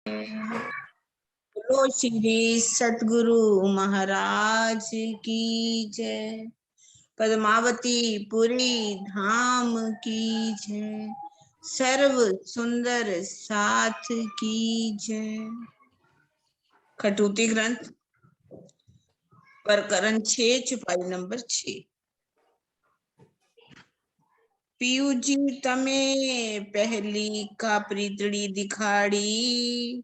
बोलो श्री सतगुरु महाराज की जय। पद्मावती पुरी धाम की जय। सर्व सुंदर साथ की जय। खटूती ग्रंथ प्रकरण 6 चुपाई नंबर 6। पीयू जी तमे पहली का प्रीतड़ी दिखाड़ी,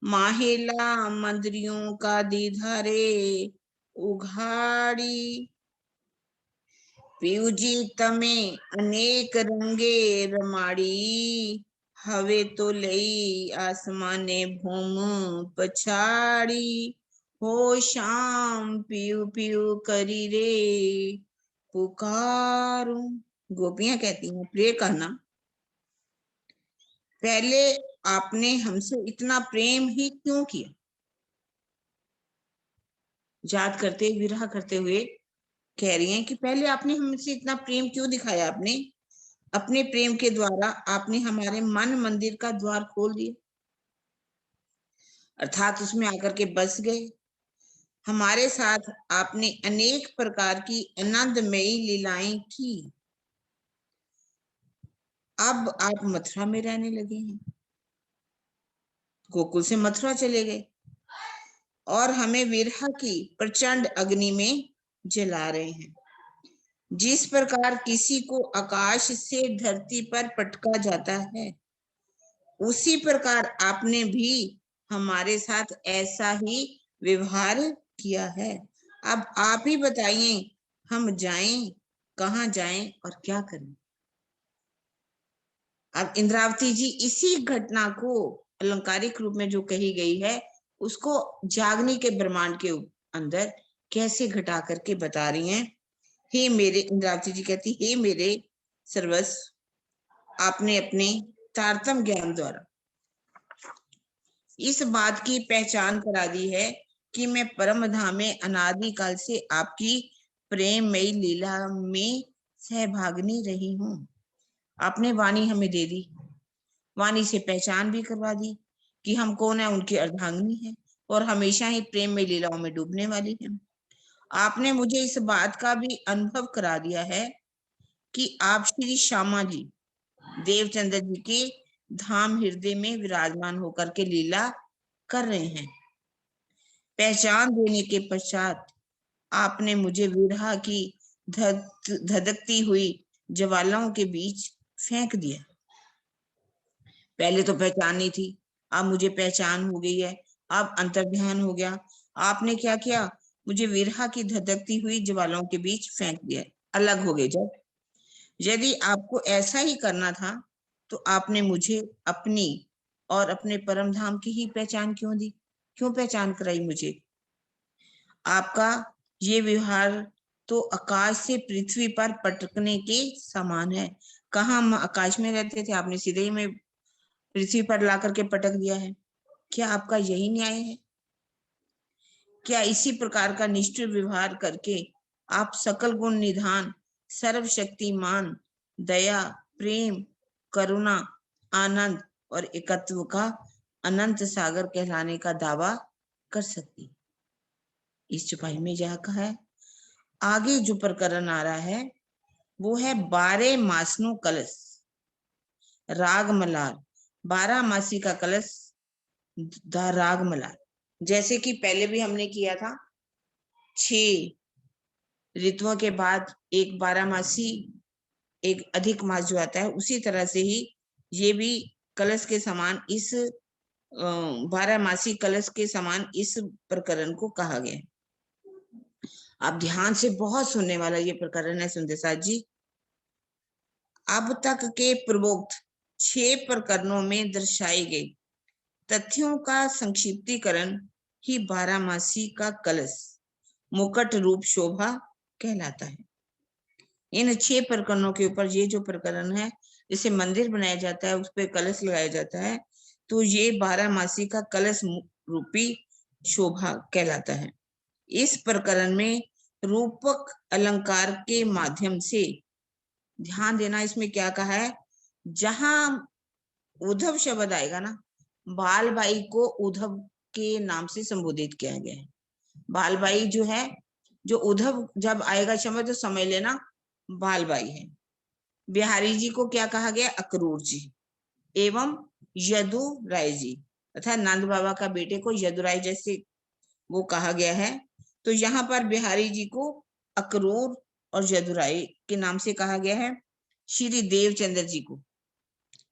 माहेला मंदरियों का दीधारे उघाड़ी। पीयू जी तमे अनेक रंगे रमाड़ी, हवे तो लई आसमाने भूम पछाड़ी। हो शाम पीयू पीयू करी रे पुकारू। गोपियां कहती हैं प्रिय कहना, पहले आपने हमसे इतना प्रेम ही क्यों किया। याद करते विरह करते हुए कह रही हैं कि पहले आपने हमसे इतना प्रेम क्यों दिखाया। आपने अपने प्रेम के द्वारा आपने हमारे मन मंदिर का द्वार खोल दिया, अर्थात उसमें आकर के बस गए। हमारे साथ आपने अनेक प्रकार की आनंदमयी लीलाएं की। अब आप मथुरा में रहने लगे हैं, गोकुल से मथुरा चले गए और हमें विरह की प्रचंड अग्नि में जला रहे हैं। जिस प्रकार किसी को आकाश से धरती पर पटका जाता है, उसी प्रकार आपने भी हमारे साथ ऐसा ही व्यवहार किया है। अब आप ही बताइए, हम जाएं कहाँ जाएं और क्या करें। अब इंद्रावती जी इसी घटना को अलंकारिक रूप में जो कही गई है उसको जागनी के ब्रह्मांड के अंदर कैसे घटा करके बता रही हैं। हे मेरे, इंद्रावती जी कहती, हे मेरे सर्वस्व, आपने अपने तारतम ज्ञान द्वारा इस बात की पहचान करा दी है कि मैं परम धाम में अनादि काल से आपकी प्रेममयी लीला में सहभागिनी रही हूं। आपने वाणी हमें दे दी, वाणी से पहचान भी करवा दी कि हम कौन है, उनकी अर्धांगिनी है और हमेशा ही प्रेम में लीलाओं में डूबने वाली है। आपने मुझे इस बात का भी अनुभव करा दिया है कि आप श्री श्यामा जी देवचंद्र जी के धाम हृदय में विराजमान होकर के लीला कर रहे हैं। पहचान देने के पश्चात आपने मुझे विरह की धधकती हुई ज्वालाओं के बीच फेंक दिया। पहले तो पहचान नहीं थी, अब मुझे पहचान हो गई है, अब अंतर्ध्यान हो गया। आपने क्या किया, मुझे विरह की धधकती हुई ज्वालाओं के बीच फेंक दिया, अलग हो गए। जब यदि आपको ऐसा ही करना था तो आपने मुझे अपनी और अपने परम धाम की ही पहचान क्यों दी, क्यों पहचान कराई मुझे। आपका ये व्यवहार तो आकाश से पृथ्वी पर पटकने के समान है। कहाँ हम आकाश में रहते थे, आपने सीधे ही में पृथ्वी पर ला करके पटक दिया है। क्या आपका यही न्याय है? क्या इसी प्रकार का निष्ठुर व्यवहार करके आप सकल गुण निधान, सर्वशक्तिमान, दया, प्रेम, करुणा, आनंद और एकत्व का अनंत सागर कहलाने का दावा कर सकती? इस चौपाई में यह कहा है। आगे जो प्रकरण आ रहा है वो है 12 मासनो कलश राग मलार, 12 मासी का कलश द राग मलार। जैसे कि पहले भी हमने किया था, 6 ऋतुओं के बाद एक 12 मासी, एक अधिक मास जो आता है, उसी तरह से ही ये भी कलश के समान, इस 12 मासी कलश के समान इस प्रकरण को कहा गया। आप ध्यान से बहुत सुनने वाला ये प्रकरण है सुंदर साथ जी। अब तक के पूर्वोक्त 6 प्रकरणों में दर्शाई गई तथ्यों का संक्षिप्तीकरण ही 12 मासी का कलश मुकुट रूप शोभा कहलाता है। इन 6 प्रकरणों के ऊपर ये जो प्रकरण है, जिसे मंदिर बनाया जाता है, उस पर कलश लगाया जाता है, तो ये 12 मासी का कलश रूपी शोभा कहलाता है। इस प्रकरण में रूपक अलंकार के माध्यम से ध्यान देना, इसमें क्या कहा है, जहां उद्धव शब्द आएगा ना, बालबाई को उद्धव के नाम से संबोधित किया गया है। बालबाई जो है, जो उद्धव जब आएगा समय तो समझ लेना बालबाई है। बिहारी जी को क्या कहा गया? अक्रूर जी। एवं यदुराय जी तथा नंद बाबा का बेटे को यदुराय जैसे वो कहा गया है। तो यहाँ पर बिहारी जी को अक्रूर और यदुराय के नाम से कहा गया है। श्री देवचंद्र जी को,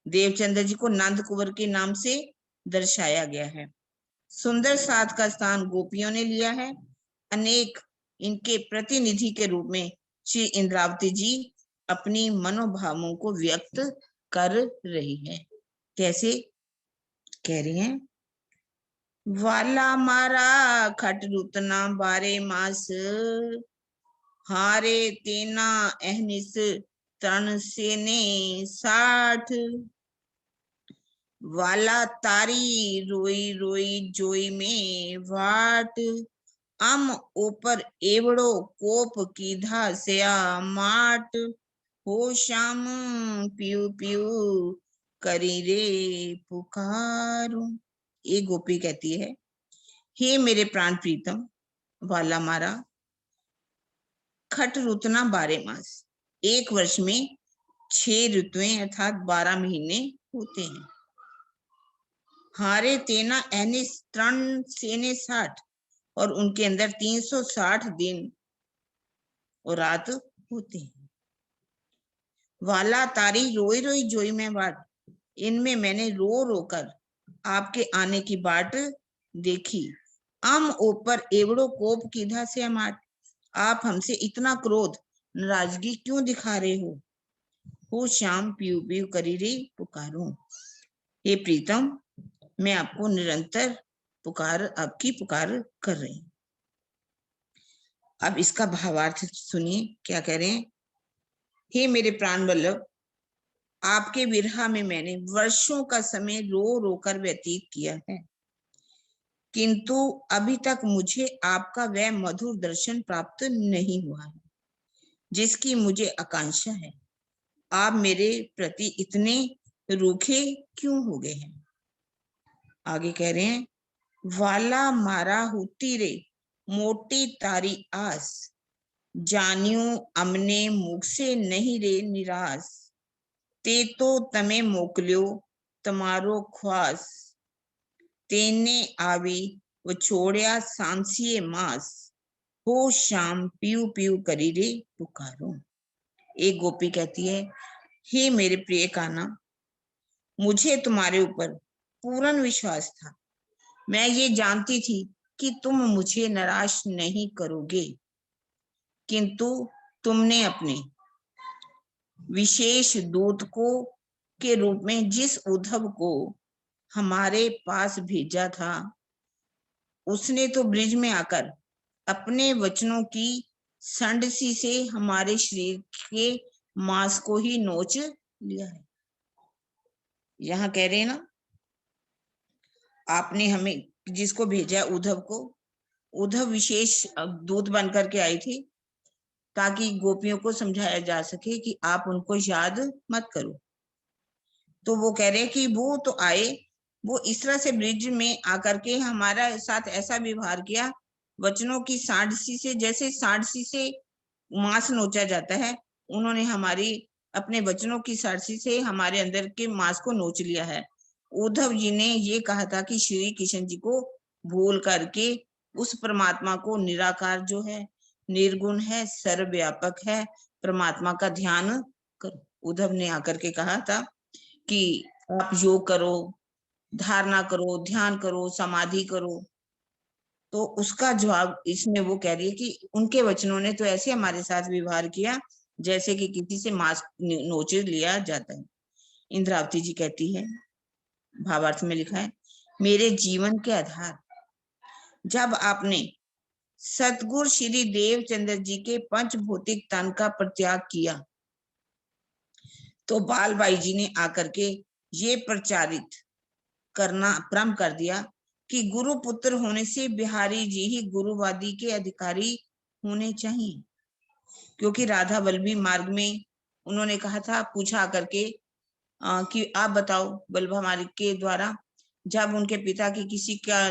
देवचंद्र जी को नंद कुंवर के नाम से दर्शाया गया है। सुंदर साथ का स्थान गोपियों ने लिया है। अनेक इनके प्रतिनिधि के रूप में श्री इंद्रावती जी अपनी मनोभावों को व्यक्त कर रही है। कैसे कह रही हैं? वाला मारा खट रुतना बारे मास, हारे तेना अहनिस तन सेने 60। वाला तारी रोई रोई जोई में वाट, अम ऊपर एवड़ो कोप कीधा सया माट, हो श्याम पियू पियू करी रे पुकारो। ये गोपी कहती है, हे मेरे प्राण प्रीतम, वाला मारा खट रुतना 12 मास, एक वर्ष में 6 ऋतुएं अर्थात 12 महीने होते हैं। हारे तेना एनिस तरण सेने 60, और उनके अंदर 360 दिन और रात होते हैं। वाला तारी रोई रोई जोई में बाट, इनमें मैंने रो रोकर आपके आने की बाट देखी। अम ऊपर एवड़ो कोप कीधा से माट, आप हमसे इतना क्रोध नाराजगी क्यों दिखा रहे हो श्याम पीयू पीयू करी रे पुकारो। हे प्रीतम, मैं आपको निरंतर आपकी पुकार कर रही हूं। अब इसका भावार्थ सुनिए, क्या कह रहे हैं? हे मेरे प्राण वल्लभ, आपके विरह में मैंने वर्षों का समय रो रो कर व्यतीत किया है, किंतु अभी तक मुझे आपका वह मधुर दर्शन प्राप्त नहीं हुआ है जिसकी मुझे आकांक्षा है। आप मेरे प्रति इतने रूखे क्यों हो गए हैं? आगे कह रहे हैं, वाला मारा होती रे मोटी तारी आस, जानियो अमने मुख से नहीं रे निराश, ते तो तमे मोकल्यो तमारो ख्वास, तेने आवी वो छोड़या सांसिए मास, हो शाम पीयू पीयू करी रे पुकारो। एक गोपी कहती है, हे मेरे प्रिय कान्हा, मुझे तुम्हारे ऊपर पूर्ण विश्वास था। मैं ये जानती थी कि तुम मुझे निराश नहीं करोगे, किंतु तुमने अपने विशेष दूत को के रूप में जिस उद्धव को हमारे पास भेजा था, उसने तो ब्रिज में आकर अपने वचनों की संडसी से हमारे शरीर के मांस को ही नोच लिया है। यहां कह रहे हैं ना, आपने हमें जिसको भेजा उद्धव को, उद्धव विशेष दूत बनकर के आई थी ताकि गोपियों को समझाया जा सके कि आप उनको याद मत करो। तो वो कह रहे हैं कि वो तो आए, वो इस तरह से ब्रिज में आकर के हमारा साथ ऐसा व्यवहार किया, वचनों की सांडसी से, जैसे सांडसी से मांस नोचा जाता है, उन्होंने हमारी अपने वचनों की सांडसी से हमारे अंदर के मांस को नोच लिया है। उद्धव जी ने ये कहा था कि श्री कृष्ण जी को भूल करके उस परमात्मा को, निराकार जो है, निर्गुण है, सर्वव्यापक है, परमात्मा का ध्यान करो। उद्धव ने आकर के कहा था कि आप योग करो, धारणा करो, ध्यान करो, समाधि करो। तो उसका जवाब इसमें वो कह रही है कि उनके वचनों ने तो ऐसे हमारे साथ व्यवहार किया जैसे कि किसी से मांस नोच लिया जाता है। इंद्रावती जी कहती है, भावार्थ में लिखा है, मेरे जीवन के आधार, जब आपने सतगुरु श्री देवचंद्र जी के पंच भौतिक तन का परित्याग किया, तो बालबाई जी ने आकर के ये प्रचारित करना प्रारंभ कर दिया कि गुरु पुत्र होने से बिहारी जी ही गुरुवादी के अधिकारी होने चाहिए। क्योंकि राधा वल्लभी मार्ग में उन्होंने कहा था, पूछा करके कि आप बताओ बलभा मार्ग के द्वारा जब उनके पिता की किसी का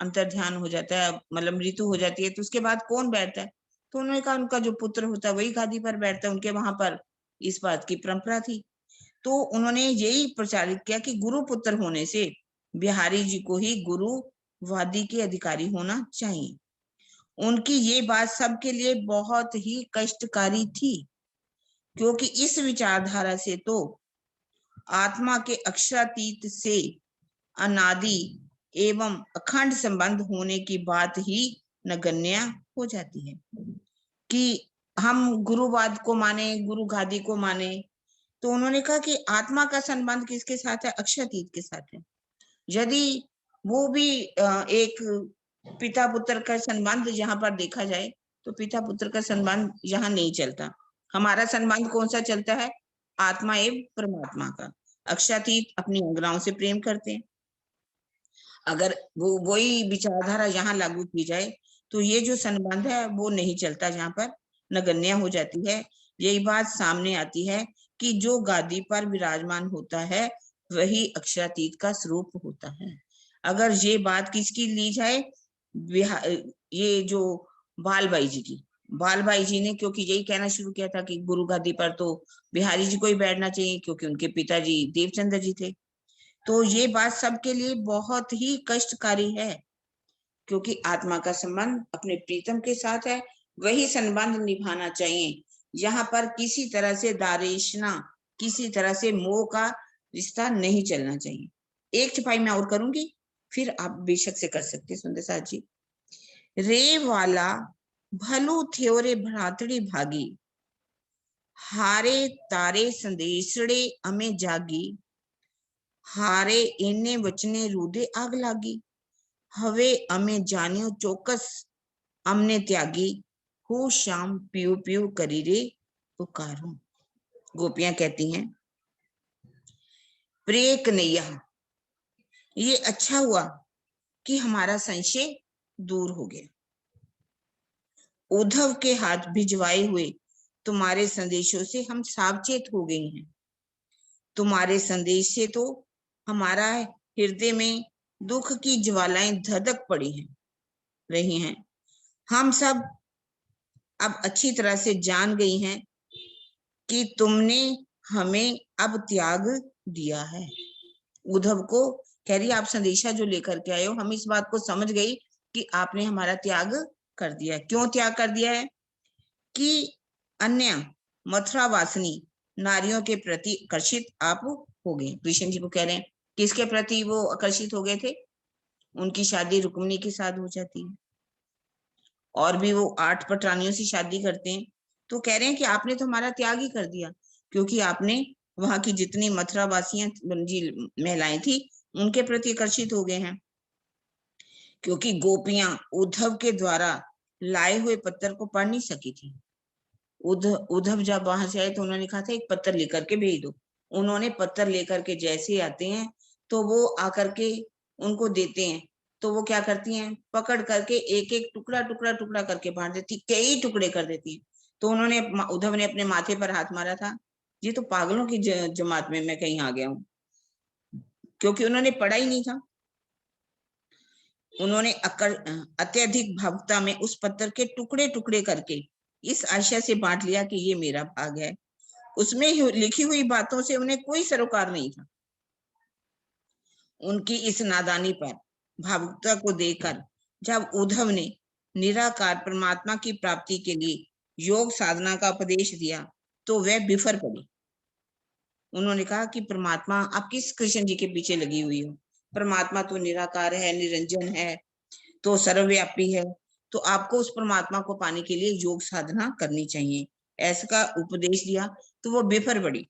अंतर्ध्यान हो जाता है, मतलब मृत्यु हो जाती है, तो उसके बाद कौन बैठता है? तो उन्होंने कहा उनका जो पुत्र होता है वही गादी पर बैठता है। उनके वहां पर इस बात की परंपरा थी। तो उन्होंने यही प्रचारित किया कि गुरु पुत्र होने से बिहारी जी को ही गुरु वादी के अधिकारी होना चाहिए। उनकी ये बात सबके लिए बहुत ही कष्टकारी थी, क्योंकि इस विचारधारा से तो आत्मा के अक्षरातीत से अनादि एवं अखंड संबंध होने की बात ही नगण्य हो जाती है। कि हम गुरुवाद को माने, गुरु गादी को माने, तो उन्होंने कहा कि आत्मा का संबंध किसके साथ है? अक्षरातीत के साथ है। यदि वो भी एक पिता पुत्र का संबंध जहां पर देखा जाए, तो पिता पुत्र का संबंध यहाँ नहीं चलता। हमारा संबंध कौन सा चलता है? आत्मा एवं परमात्मा का। अक्षरातीत अपनी अंगनाओं से प्रेम करते हैं। अगर वो वही विचारधारा यहाँ लागू की जाए तो ये जो संबंध है वो नहीं चलता, जहाँ पर नगण्य हो जाती है। यही बात सामने आती है कि जो गादी पर विराजमान होता है वही अक्षरातीत का स्वरूप होता है। अगर ये बात किसकी ली जाए, ये जो बालबाई जी की, बालबाई जी ने क्योंकि यही कहना शुरू किया था कि गुरु गादी पर तो बिहारी जी को ही बैठना चाहिए, क्योंकि उनके पिताजी देवचंद्र जी थे। तो ये बात सबके लिए बहुत ही कष्टकारी है, क्योंकि आत्मा का संबंध अपने प्रीतम के साथ है, वही संबंध निभाना चाहिए। यहाँ पर किसी तरह से दारेशना, किसी तरह से मोह का रिश्ता नहीं चलना चाहिए। एक छपाई मैं और करूंगी, फिर आप बेशक से कर सकते हैं सुंदर साथ जी। रे वाला भलू थ्योरे भ्रातड़ी भागी, हारे तारे संदेशड़े अमे जागी, हारे एने वचने रूदे आग लागी, हवे अमे जानियो चौकस अमने त्यागी, हो शाम पियो पियो करी रे पुकारूं। गोपियां कहती हैं, प्रिय कन्हैया, ये अच्छा हुआ कि हमारा संशय दूर हो गया। उद्धव के हाथ भिजवाए हुए तुम्हारे संदेशों से हम सावचेत हो गए हैं। तुम्हारे संदेश से तो हमारा हृदय में दुख की ज्वालाएं धधक पड़ी हैं, रही हैं। हम सब अब अच्छी तरह से जान गई हैं कि तुमने हमें अब त्याग दिया है। उद्धव को कह रही, आप संदेशा जो लेकर के आए हो, हम इस बात को समझ गई कि आपने हमारा त्याग कर दिया। क्यों त्याग कर दिया है? कि अन्य मथुरा वासिनी नारियों के प्रति आकर्षित आप हो गए। कृष्ण जी को कह रहे हैं, किसके प्रति वो आकर्षित हो गए थे? उनकी शादी रुक्मिणी के साथ हो जाती है, और भी वो 8 पटरानियों से शादी करते हैं। तो कह रहे हैं कि आपने तो हमारा त्याग ही कर दिया, क्योंकि आपने वहां की जितनी मथुरा वासियां जी महिलाएं थी उनके प्रति आकर्षित हो गए हैं। क्योंकि गोपियां उद्धव के द्वारा लाए हुए पत्थर को पढ़ नहीं सकी थी। उद्धव जब वहां से आए तो उन्होंने कहा था एक पत्थर लेकर के भेज दो। उन्होंने पत्थर लेकर के जैसे आते हैं तो वो आकर के उनको देते हैं, तो वो क्या करती हैं, पकड़ करके एक एक टुकड़ा टुकड़ा टुकड़ा करके बांट देती, कई टुकड़े कर देती हैं। तो उन्होंने, उद्धव ने अपने माथे पर हाथ मारा था, ये तो पागलों की जमात में मैं कहीं आ गया हूँ, क्योंकि उन्होंने पढ़ा ही नहीं था। उन्होंने अत्यधिक भावुकता में उस पत्थर के टुकड़े टुकड़े करके इस आशा से बांट लिया कि ये मेरा भाग है। उसमें लिखी हुई बातों से उन्हें कोई सरोकार नहीं था। उनकी इस नादानी पर, भावुकता को देखकर जब उद्धव ने निराकार परमात्मा की प्राप्ति के लिए योग साधना का उपदेश दिया तो वह बिफर पड़ी। उन्होंने कहा कि परमात्मा, आप किस कृष्ण जी के पीछे लगी हुई हो? परमात्मा तो निराकार है, निरंजन है, तो सर्वव्यापी है, तो आपको उस परमात्मा को पाने के लिए योग साधना करनी चाहिए। ऐसा का उपदेश दिया तो वो बेफर पड़ी,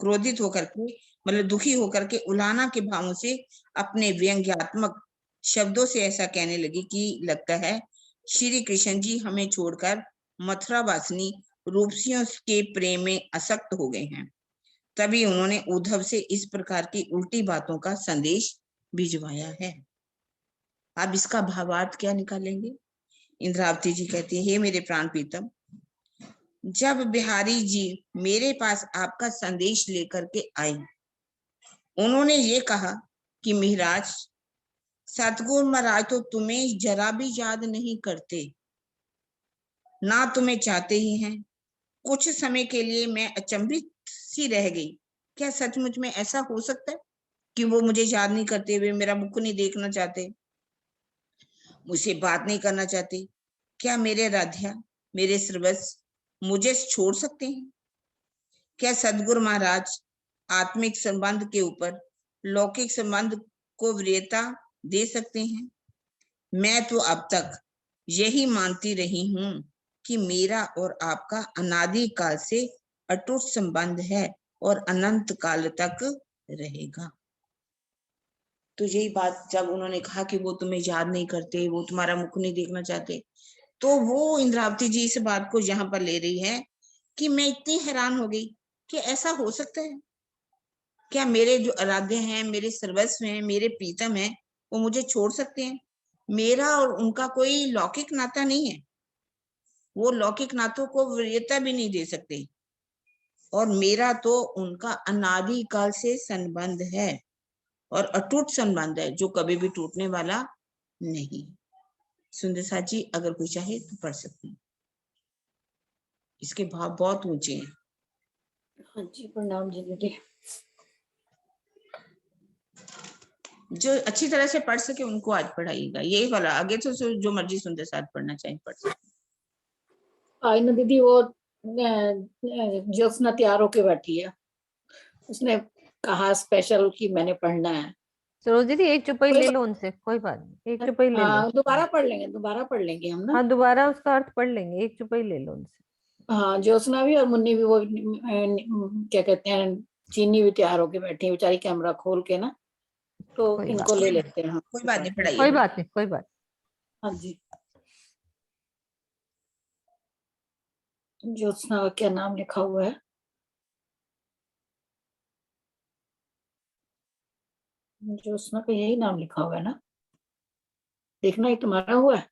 क्रोधित होकर के, मतलब दुखी होकर के उलाहना के भावों से अपने व्यंग्यात्मक शब्दों से ऐसा कहने लगी कि लगता है श्री कृष्ण जी हमें छोड़कर मथुरा वासिनी रूपसियों के प्रेम में आसक्त हो गए हैं। तभी उन्होंने उद्धव से इस प्रकार की उल्टी बातों का संदेश भिजवाया है। अब इसका भावार्थ क्या निकालेंगे? इंद्रावती जी कहती है, हे मेरे प्राण प्रीतम, जब बिहारी जी मेरे पास आपका संदेश लेकर के आए, उन्होंने ये कहा कि महाराज सतगुरु महाराज तो तुम्हें जरा भी याद नहीं करते, ना तुम्हें चाहते ही हैं। कुछ समय के लिए मैं अचंभित सी रह गई। क्या सचमुच में ऐसा हो सकता है कि वो मुझे याद नहीं करते, वे मेरा मुख नहीं देखना चाहते, मुझसे बात नहीं करना चाहते? क्या मेरे राध्या, मेरे सर्वस्व मुझे छोड़ सकते हैं? क्या सदगुरु महाराज आत्मिक संबंध के ऊपर लौकिक संबंध को वरीयता दे सकते हैं? मैं तो अब तक यही मानती रही हूं कि मेरा और आपका अनादि काल से अटूट संबंध है और अनंत काल तक रहेगा। तो यही बात जब उन्होंने कहा कि वो तुम्हें याद नहीं करते, वो तुम्हारा मुख नहीं देखना चाहते, तो वो इंद्रावती जी इस बात को यहाँ पर ले रही है कि मैं इतनी हैरान हो गई कि ऐसा हो सकता है क्या? मेरे जो आराध्य हैं, मेरे सर्वस्व हैं, मेरे प्रीतम हैं, वो मुझे छोड़ सकते हैं? मेरा और उनका कोई लौकिक नाता नहीं है, वो लौकिक नातों को वरीयता भी नहीं दे सकते, और मेरा तो उनका अनादि काल से संबंध है और अटूट संबंध है जो कभी भी टूटने वाला नहीं। सुंदर साथ जी अगर कोई चाहे तो पढ़ सकते हैं, इसके भाव बहुत ऊंचे हैं। हाँ जी, प्रणाम जी दीदी। जो अच्छी तरह से पढ़ सके उनको आज पढ़ाइएगा, यही वाला। आगे तो जो मर्जी सुंदर साथ पढ़ना चाहे पढ़ सकते। आई ना दीदी, वो ज्योत्सना तैयार होके बैठी है, उसने कहा स्पेशल कि मैंने पढ़ना है। सरोज दीदी एक चुपाई ले लो उनसे, कोई बात नहीं, एक चुपाई ले लो। हाँ, दोबारा पढ़ लेंगे हम ना। हाँ दोबारा उसका अर्थ पढ़ लेंगे, एक चुपाई ले लो उनसे। हाँ, ज्योत्सना भी और मुन्नी भी, वो क्या कहते हैं, चीनी भी तैयार होके बैठी है बेचारी, कैमरा खोल के ना, तो कोई इनको ले लेते हैं। कोई बात नहीं, पढ़ाइए। कोई बात नहीं, कोई बात। हाँ जी, ज्योत्सना का क्या नाम लिखा हुआ है? ज्योत्सना का यही नाम लिखा हुआ है ना? देखना ही तुम्हारा हुआ है।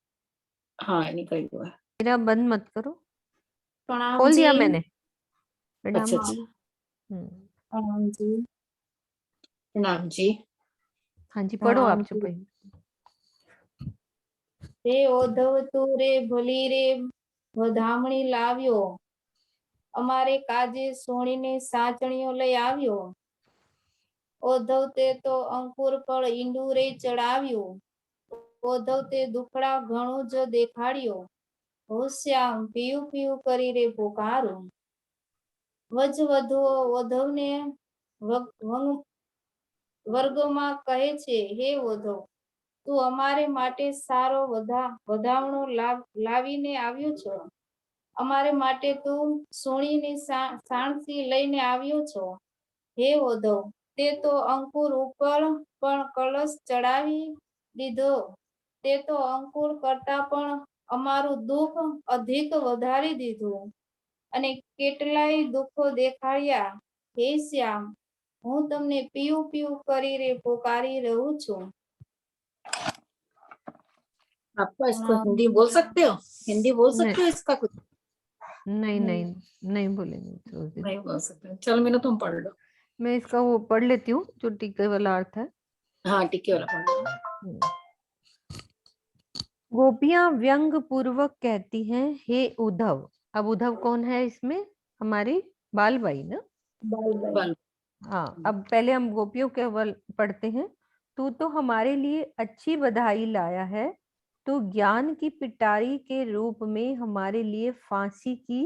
हाँ, इन्हीं का ही हुआ है। मेरा बंद मत करो, प्रणाम खोल जी। दिया मैंने। प्रणाम अच्छा जी। प्रणाम जी। प्रणाम जी। हाँ जी पढ़ो आप चुपाई। रे ओधव तू रे भली रे વધામણી લાવ્યો, અમારે કાજે સોણીને સાચણીઓ લઈ આવ્યો. ઓધવ તે તો અંકુર પર ઈંડુરે ચડાવ્યું, ઓધવ તે દુખડા ઘણું જ દેખાડ્યો. હોશ્યામ પીયું પીયું કરી રે પુકારું. વજ વધુઓ ઓધવને વર્ગમાં કહે છે, હે ઓધવ, તું અમારે માટે સારો વધામણો લાવીને આવ્યો છો. અમારે માટે તું સોણીની સાણસી લઈને આવ્યો છો. હે ઓધવ, તે તો અંકુર ઉપર પણ કળશ ચડાવી દીધો. તે તો અંકુર કરતા પણ અમારું દુઃખ અધિક વધારી દીધું અને કેટલાય દુઃખો દેખાડ્યા. હે શ્યામ, હું તમને પીયું પીયું કરી રે પોકારી રહું છું. आपका इसको हिंदी बोल सकते हो? हिंदी बोल सकते हो इसका कुछ? नहीं नहीं नहीं बोलेंगे सरोज दीदी। नहीं बोल सकते। चल मैंने, तुम पढ़ लो। मैं इसका वो पढ़ लेती हूँ जो टीके वाला अर्थ है। हाँ, टीके वाला पढ़ लो। गोपियां व्यंग पूर्वक कहती हैं, हे उद्धव। अब उद्धव कौन है इसमें? हमारी बालबाई ना। बल। हाँ अब पहले हम गोपियों के पढ़ते हैं। तू तो हमारे लिए अच्छी बधाई लाया है, तू ज्ञान की पिटारी के रूप में हमारे लिए फांसी की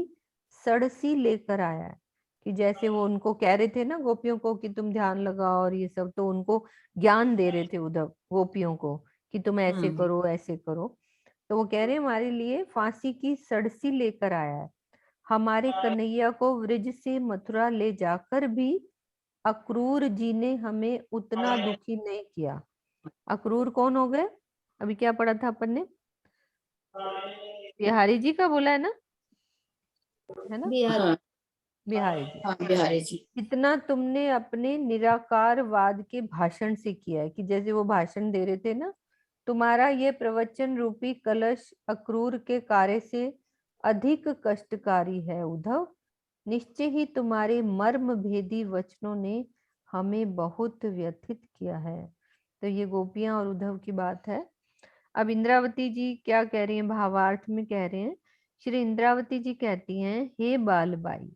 सड़सी लेकर आया है। कि जैसे वो उनको कह रहे थे ना गोपियों को कि तुम ध्यान लगाओ और ये सब, तो उनको ज्ञान दे रहे थे उद्धव गोपियों को कि तुम ऐसे करो ऐसे करो। तो वो कह रहे हैं हमारे लिए फांसी की सड़सी लेकर आया है। हमारे कन्हैया को वृज से मथुरा ले जाकर भी अक्रूर जी ने हमें उतना दुखी नहीं किया। अक्रूर कौन हो गए? अभी क्या पढ़ा था अपन ने? बिहारी जी का बोला है ना, है ना? हाँ, बिहारी जी। हाँ, बिहारी जी। इतना तुमने अपने निराकारवाद के भाषण से किया है। कि जैसे वो भाषण दे रहे थे ना, तुम्हारा ये प्रवचन रूपी कलश अक्रूर के कार्य से अधिक कष्टकारी है उद्धव। निश्चय ही तुम्हारे मर्म भेदी वचनों ने हमें बहुत व्यथित किया है। तो ये गोपियां और उद्धव की बात है। अब इंद्रावती जी क्या कह रही हैं, भावार्थ में कह रहे हैं। श्री इंद्रावती जी कहती हैं, हे बालबाई,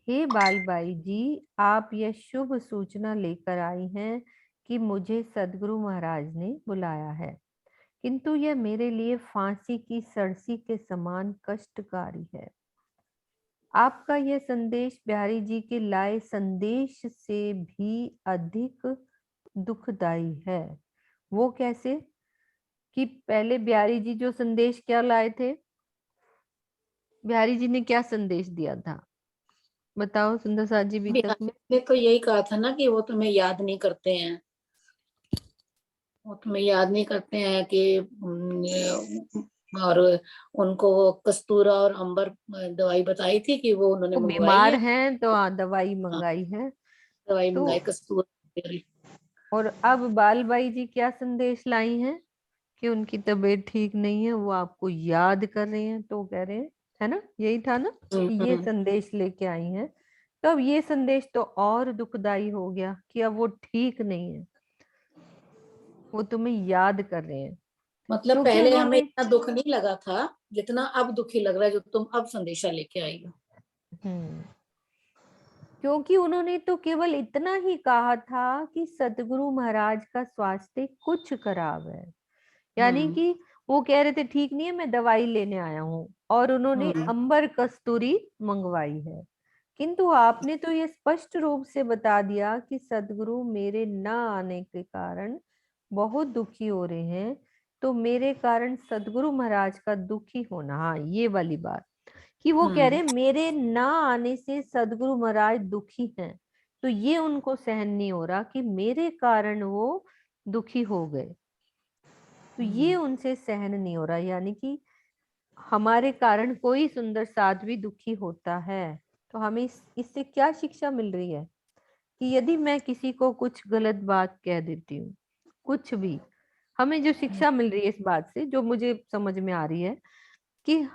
हे बालबाई जी, आप यह शुभ सूचना लेकर आई हैं कि मुझे सदगुरु महाराज ने बुलाया है, किंतु यह मेरे लिए फांसी की सड़सी के समान कष्टकारी है। आपका यह संदेश बिहारी जी के लाए संदेश से भी अधिक दुखदाई है। वो कैसे? कि पहले बिहारी जी जो संदेश क्या लाए थे, बिहारी जी ने क्या संदेश दिया था, बताओ सुंदर साथ जी बीतक में। ने तो यही कहा था ना कि वो तुम्हें याद नहीं करते हैं, वो तुम्हें याद नहीं करते हैं कि और उनको वो कस्तूरा और अंबर दवाई बताई थी कि वो उन्होंने वो मंगवाई बीमार है। हैं तो दवाई मंगाई है। दवाई तो मंगाई कस्तूरा। और अब बालबाई जी क्या संदेश लाई हैं कि उनकी तबीयत ठीक नहीं है, वो आपको याद कर रहे हैं, तो कह रहे हैं, है ना, यही था ना कि ये संदेश लेके आई हैं। तो अब ये संदेश तो और दुखदाई हो गया कि अब वो ठीक नहीं है, वो तुम्हें याद कर रहे हैं। मतलब क्योंकि पहले हमें उन्होंने इतना दुख नहीं लगा था जितना अब दुखी लग रहा है जो तुम अब संदेशा लेके आई हो। क्योंकि उन्होंने तो केवल इतना ही कहा था कि सतगुरु महाराज का स्वास्थ्य कुछ खराब है, यानी कि वो कह रहे थे ठीक नहीं है, मैं दवाई लेने आया हूँ, और उन्होंने अंबर कस्तूरी मंगवाई है। किंतु आपने तो ये स्पष्ट रूप से बता दिया कि सदगुरु मेरे न आने के कारण बहुत दुखी हो रहे हैं, तो मेरे कारण सदगुरु महाराज का दुखी होना, हाँ ये वाली बात कि वो कह रहे हैं मेरे ना आने से सदगुरु महाराज दुखी हैं, तो ये उनको सहन नहीं हो रहा कि मेरे कारण वो दुखी हो गए, तो ये उनसे सहन नहीं हो रहा। यानी कि हमारे कारण कोई सुंदर साध्वी दुखी होता है, तो हमें इससे क्या शिक्षा मिल रही है कि यदि मैं किसी को कुछ गलत बात कह देती हूँ, कुछ भी, हमें जो शिक्षा मिल रही है इस बात से, जो मुझे समझ में आ रही है कि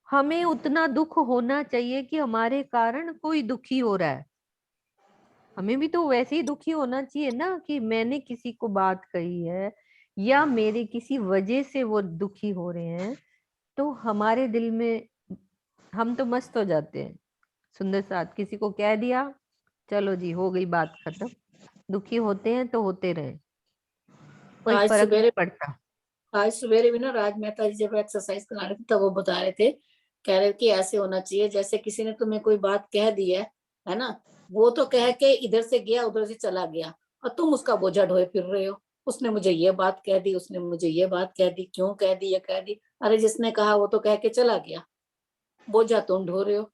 हमें उतना दुख होना चाहिए कि हमारे कारण कोई दुखी हो रहा है, हमें भी तो वैसे ही दुखी होना चाहिए ना कि मैंने किसी को बात कही है या मेरे किसी वजह से वो दुखी हो रहे हैं, तो हमारे दिल में हम तो मस्त हो जाते हैं। सुंदर साथ किसी को कह दिया, चलो जी हो गई बात खत्म, दुखी होते हैं तो होते रहे, कोई आज फर्क नहीं सवेरे पड़ता। आज सवेरे भी ना राज मेहता जी जब एक्सरसाइज करा रहे थे तब वो बता रहे थे, कह रहे कि ऐसे होना चाहिए जैसे किसी ने तुम्हें कोई बात कह दी है ना, वो तो कह के इधर से गया उधर से चला गया और तुम उसका बोझा ढोए फिर रहे हो। उसने मुझे ये बात कह दी, उसने मुझे ये बात कह दी, क्यों कह दी, ये कह दी। अरे जिसने कहा वो तो कह के चला गया, बोझा तुम ढो रहे हो,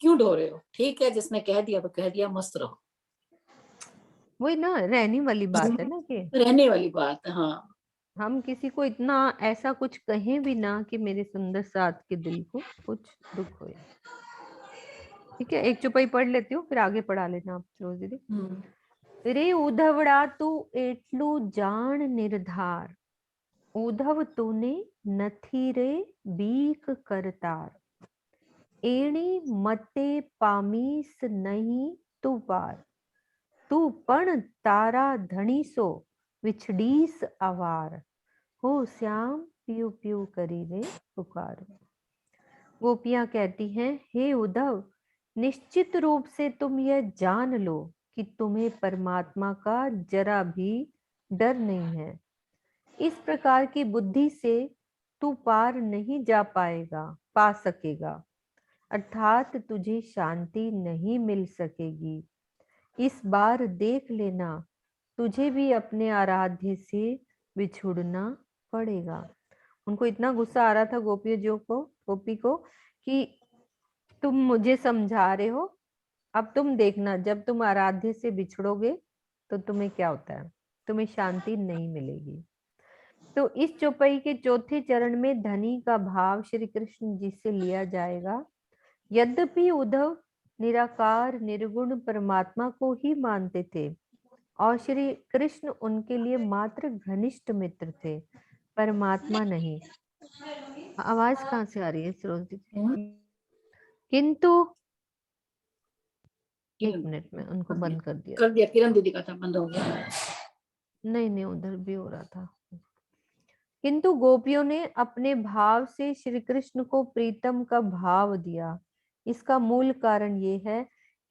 क्यों ढो रहे हो? ठीक है, जिसने कह दिया तो कह दिया, मस्त रहो। वही ना रहने वाली बात है ना कि रहने वाली बात है। हाँ, हम किसी को इतना ऐसा कुछ कहें भी ना कि मेरे सुंदर साथ के दिल को कुछ दुख होए। ठीक है, एक चौपाई पढ़ लेती हूँ, फिर आगे पढ़ा लेना आप रोज दीदी। रे उधवड़ा तू एटलू जान निर्धार, उधव तूने नथी रे बीक करतार, एणी मते पामीस नहीं तू पार, तू पण तारा धनी सो विछड़ीस आवार, हो श्याम पियू पियू करी रे पुकार। गोपियां कहती हैं, हे उद्धव, निश्चित रूप से तुम यह जान लो कि तुम्हें परमात्मा का जरा भी डर नहीं है। इस प्रकार की बुद्धि से तू पार नहीं जा पाएगा, पा सकेगा, अर्थात तुझे शांति नहीं मिल सकेगी। इस बार देख लेना, तुझे भी अपने आराध्य से बिछुड़ना पड़ेगा। उनको इतना गुस्सा आ रहा था गोपी को कि तुम मुझे समझा रहे हो, अब तुम देखना जब तुम आराध्य से बिछड़ोगे तो तुम्हें क्या होता है, तुम्हें शांति नहीं मिलेगी। तो इस चौपाई के चौथे चरण में धनी का भाव श्री कृष्ण जी से लिया जाएगा। यद्यपि उद्धव निराकार निर्गुण परमात्मा को ही मानते थे और श्री कृष्ण उनके लिए मात्र घनिष्ठ मित्र थे, परमात्मा नहीं। आवाज कहाँ से आ रही है सरोज दीदी? किंतु एक मिनट में उनको बंद कर दिया। किरण दीदी का था, बंद हो गया। नहीं उधर भी हो रहा था। किंतु गोपियों ने अपने भाव से श्री कृष्ण को प्रीतम का भाव दिया। इसका मूल कारण ये है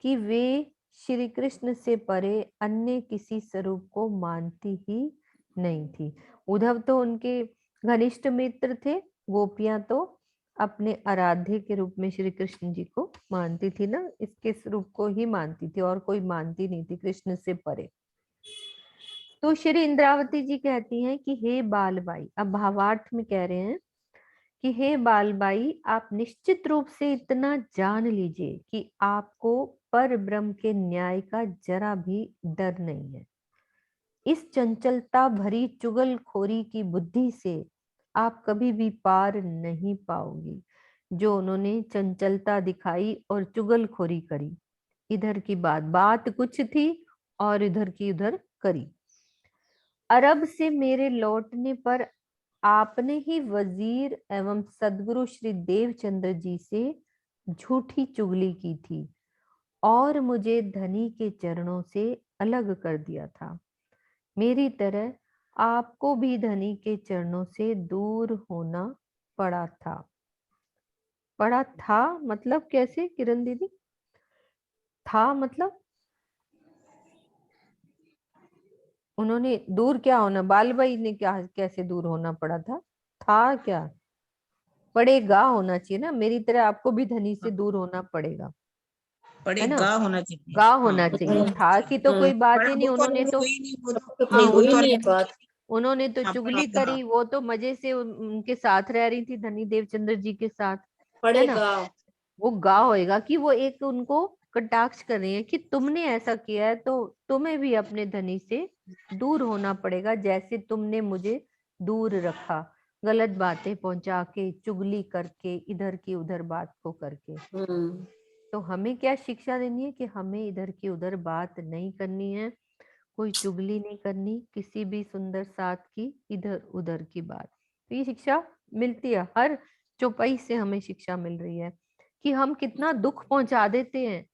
कि वे श्री कृष्ण से परे अन्य किसी स्वरूप को मानती ही नहीं थी। उद्धव तो उनके घनिष्ठ मित्र थे, गोपियां तो अपने आराध्य के रूप में श्री कृष्ण जी को मानती थी ना, इसके स्वरूप को ही मानती थी और कोई मानती नहीं थी कृष्ण से परे। तो श्री इंद्रावती जी कहती हैं कि हे बालबाई, अब भावार्थ में कह रहे हैं कि हे बालबाई, आप निश्चित रूप से इतना जान लीजिए कि आपको पर ब्रह्म के न्याय का जरा भी डर नहीं है। इस चंचलता भरी चुगलखोरी की बुद्धि से आप कभी भी पार नहीं पाओगी। जो उन्होंने चंचलता दिखाई और चुगलखोरी करी, इधर की बात कुछ थी और इधर की उधर करी। अरब से मेरे लौटने पर आपने ही वजीर एवं सदगुरु श्री देवचंद्र जी से झूठी चुगली की थी और मुझे धनी के चरणों से अलग कर दिया था। मेरी तरह आपको भी धनी के चरणों से दूर होना पड़ा था मतलब कैसे किरण दीदी? था मतलब उन्होंने दूर क्या होना, बालबाई ने क्या कैसे दूर होना पड़ा था क्या? पड़ेगा होना चाहिए ना, मेरी तरह आपको भी धनी से दूर होना पड़ेगा, है ना? पड़ेगा होना चाहिए। गा हाँ, होना चाहिए, था की तो कोई बात ही नहीं। वो उन्होंने तो हुई नहीं, वो तो हाँ, कोई हुई नहीं बात। उन्होंने तो हाँ, चुगली पड़ेगा। करी, वो तो मजे से उनके साथ रह रही थी धनी देवचंद्र जी के साथ, है ना? पड़ेगा। वो गा होएगा कि वो एक उनको कटाक्ष कर रही है कि तुमने ऐसा किया है तो तुम्हें भी अपने धनी से दूर होना पड़ेगा, जैसे तुमने मुझे दूर रखा, गलत बातें पहुंचा के, चुगली करके, इधर की उधर बात को करके। तो हमें क्या शिक्षा देनी है कि हमें इधर की उधर बात नहीं करनी है, कोई चुगली नहीं करनी किसी भी सुंदर साथ की, इधर उधर की बात। तो ये शिक्षा मिलती है, हर चौपाई से हमें शिक्षा मिल रही है कि हम कितना दुख पहुंचा देते हैं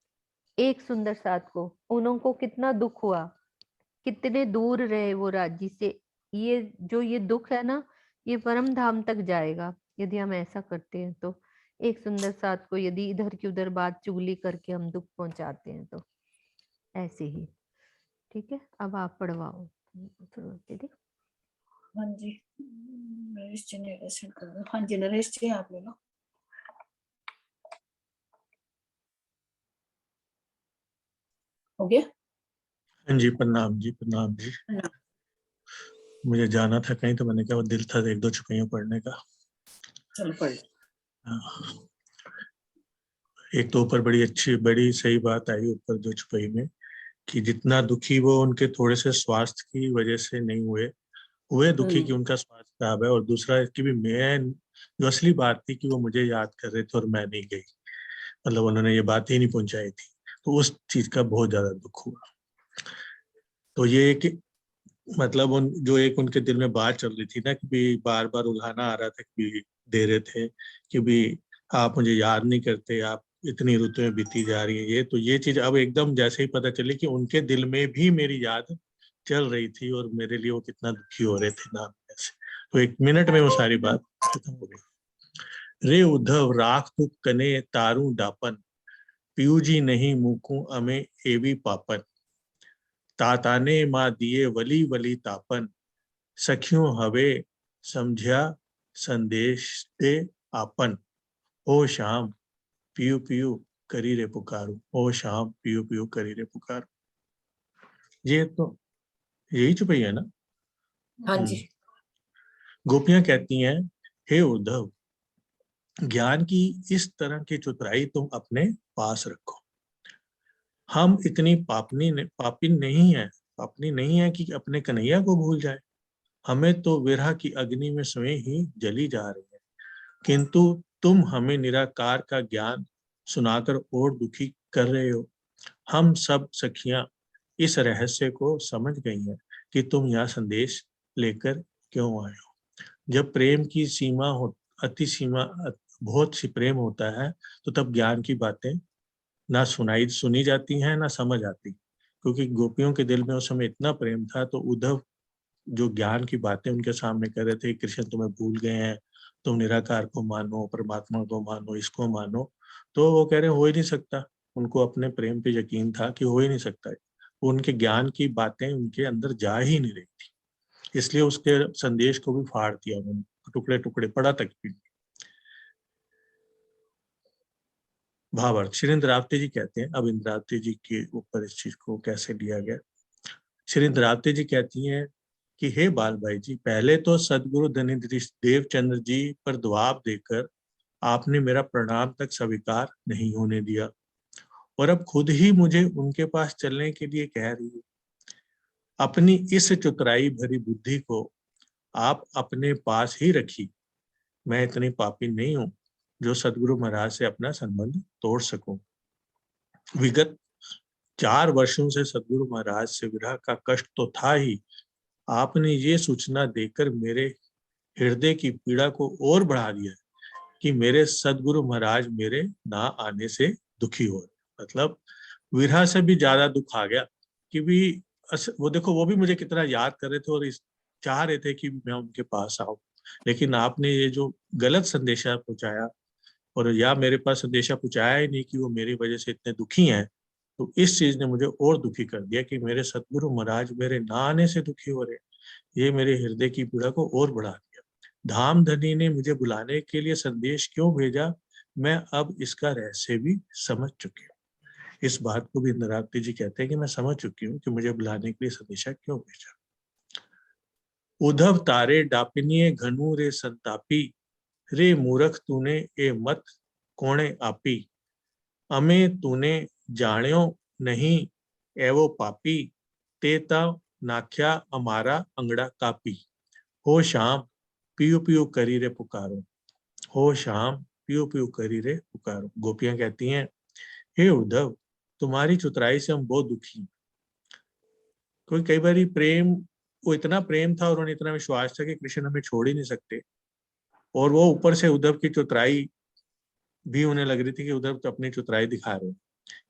एक सुंदर साथ को, उनको कितना दुख हुआ, कितने दूर रहे वो राज्य से। ये दुख है ना, ये परम धाम तक जाएगा यदि हम ऐसा करते हैं। तो एक सुंदर साथ को यदि इधर की उधर बात चुगली करके हम दुख पहुंचाते हैं तो ऐसे ही। ठीक है, अब आप पढ़वाओ दीदी। हाँ जी, नरेश जी ने कर दो। हाँ जी नरेश जी आप ले लो। हो गया? हाँ जी, प्रणाम जी, प्रणाम जी। मुझे जाना था कहीं तो मैंने कहा दिल था एक दो चुपैयां पढ़ने का। चलो पढ़। एक तो ऊपर बड़ी सही बात आई ऊपर दो चुपई में कि जितना दुखी वो उनके थोड़े से स्वास्थ्य की वजह से नहीं हुए दुखी कि उनका स्वास्थ्य खराब है, और दूसरा कि भी मैं जो असली बात थी कि वो मुझे याद कर रहे थे और मैं नहीं गई, मतलब उन्होंने ये बात ही नहीं पहुंचाई थी, तो उस चीज का बहुत ज्यादा दुख हुआ। तो ये कि मतलब उन जो एक उनके दिल में बात चल रही थी ना कि भी बार बार उल्हाना आ रहा था कि दे रहे थे कि भी आप मुझे याद नहीं करते, आप इतनी ऋतुएं बीती जा रही है, ये चीज अब एकदम जैसे ही पता चली कि उनके दिल में भी मेरी याद चल रही थी और मेरे लिए वो कितना दुखी हो रहे थे ना से, तो एक मिनट में वो सारी बात खत्म हो गई। रे उद्धव राख तू कने तारू डापन, पीयूजी नहीं मुकू अमे एवी पापन, ताताने माँ दिए वली वली तापन, सखियों हवे समझ्या संदेश दे आपन, ओ शाम पियू पियू करी रे पुकारू, ओ शाम पियू पियू करी रे पुकारू। ये तो यही चुपई है ना? हाँ जी। गोपियां कहती हैं, हे उद्धव, ज्ञान की इस तरह की चतुराई तुम अपने पास रखो। हम इतनी पापनी नहीं है कि अपने कन्हैया को भूल जाए। हमें तो विरह की अग्नि में स्वयं ही जली जा रही है, किंतु तुम हमें निराकार का ज्ञान सुनाकर और दुखी कर रहे हो। हम सब सखियां इस रहस्य को समझ गई हैं कि तुम यह संदेश लेकर क्यों आए हो। जब प्रेम की सीमा हो, अति सीमा बहुत सी प्रेम होता है, तो तब ज्ञान की बातें ना सुनी जाती हैं ना समझ आती, क्योंकि गोपियों के दिल में उस समय इतना प्रेम था। तो उद्धव जो ज्ञान की बातें उनके सामने कर रहे थे, कृष्ण तुम्हें भूल गए हैं, तुम निराकार को मानो, परमात्मा को मानो, इसको मानो, तो वो कह रहे हो ही नहीं सकता। उनको अपने प्रेम पे यकीन था कि हो ही नहीं सकता है। उनके ज्ञान की बातें उनके अंदर जा ही नहीं रही थी, इसलिए उसके संदेश को भी फाड़ दिया उन्होंने, टुकड़े टुकड़े पड़ा तक भी। भावार्थ, श्री इंद्रावती जी कहते हैं, अब इंद्रावती जी के ऊपर इस चीज को कैसे लिया गया। श्री इंद्रावती जी कहती हैं कि हे बाल भाई जी, पहले तो सदगुरु धनीन्द्र देवचंद्र जी पर दबाव देकर आपने मेरा प्रणाम तक स्वीकार नहीं होने दिया, और अब खुद ही मुझे उनके पास चलने के लिए कह रही है। अपनी इस चतुराई भरी बुद्धि को आप अपने पास ही रखी। मैं इतनी पापी नहीं हूं जो सदगुरु महाराज से अपना संबंध तोड़ सकूं। विगत 4 वर्षों से सदगुरु महाराज से विरह का कष्ट तो था ही, आपने ये सूचना देकर मेरे हृदय की पीड़ा को और बढ़ा दिया कि मेरे सदगुरु महाराज मेरे ना आने से दुखी हो रहे। मतलब विरह से भी ज्यादा दुख आ गया कि भी वो देखो, वो भी मुझे कितना याद कर रहे थे और चाह रहे थे कि मैं उनके पास आऊं, लेकिन आपने ये जो गलत संदेशा पहुंचाया, और या मेरे पास संदेशा पहुंचाया ही नहीं कि वो मेरी वजह से इतने दुखी हैं, तो इस चीज ने मुझे और दुखी कर दिया कि मेरे सदगुरु महाराज मेरे ना आने से दुखी हो रहे। ये मेरे हृदय की पीड़ा को और बढ़ा दिया। धाम धनी ने मुझे बुलाने के लिए संदेश क्यों भेजा, मैं अब इसका रहस्य भी समझ चुकी हूँ। इस बात को भी इंद्रावती जी कहते हैं कि मैं समझ चुकी हूँ कि मुझे बुलाने के लिए संदेशा क्यों भेजा। उद्धव तारे डापिनिये घनु रे संतापी, रे मूर्ख तूने ए मत कोणे आपी, अमे तूने जाण्यो नहीं एवो पापी, तेता नाख्या अमारा अंगड़ा कापी। हो शाम पियो पियो करी रे पुकारो, हो शाम पियो पियो करी रे पुकारो। गोपियां कहती हैं, हे उद्धव, तुम्हारी चतुराई से हम बहुत दुखी हैं। कोई कई बार प्रेम, वो इतना प्रेम था और उन्हें इतना विश्वास था कि कृष्ण हमें छोड़ ही नहीं सकते, और वो ऊपर से उद्धव की चतुराई भी उन्हें लग रही थी कि उद्धव तो अपनी चतुराई दिखा रहे।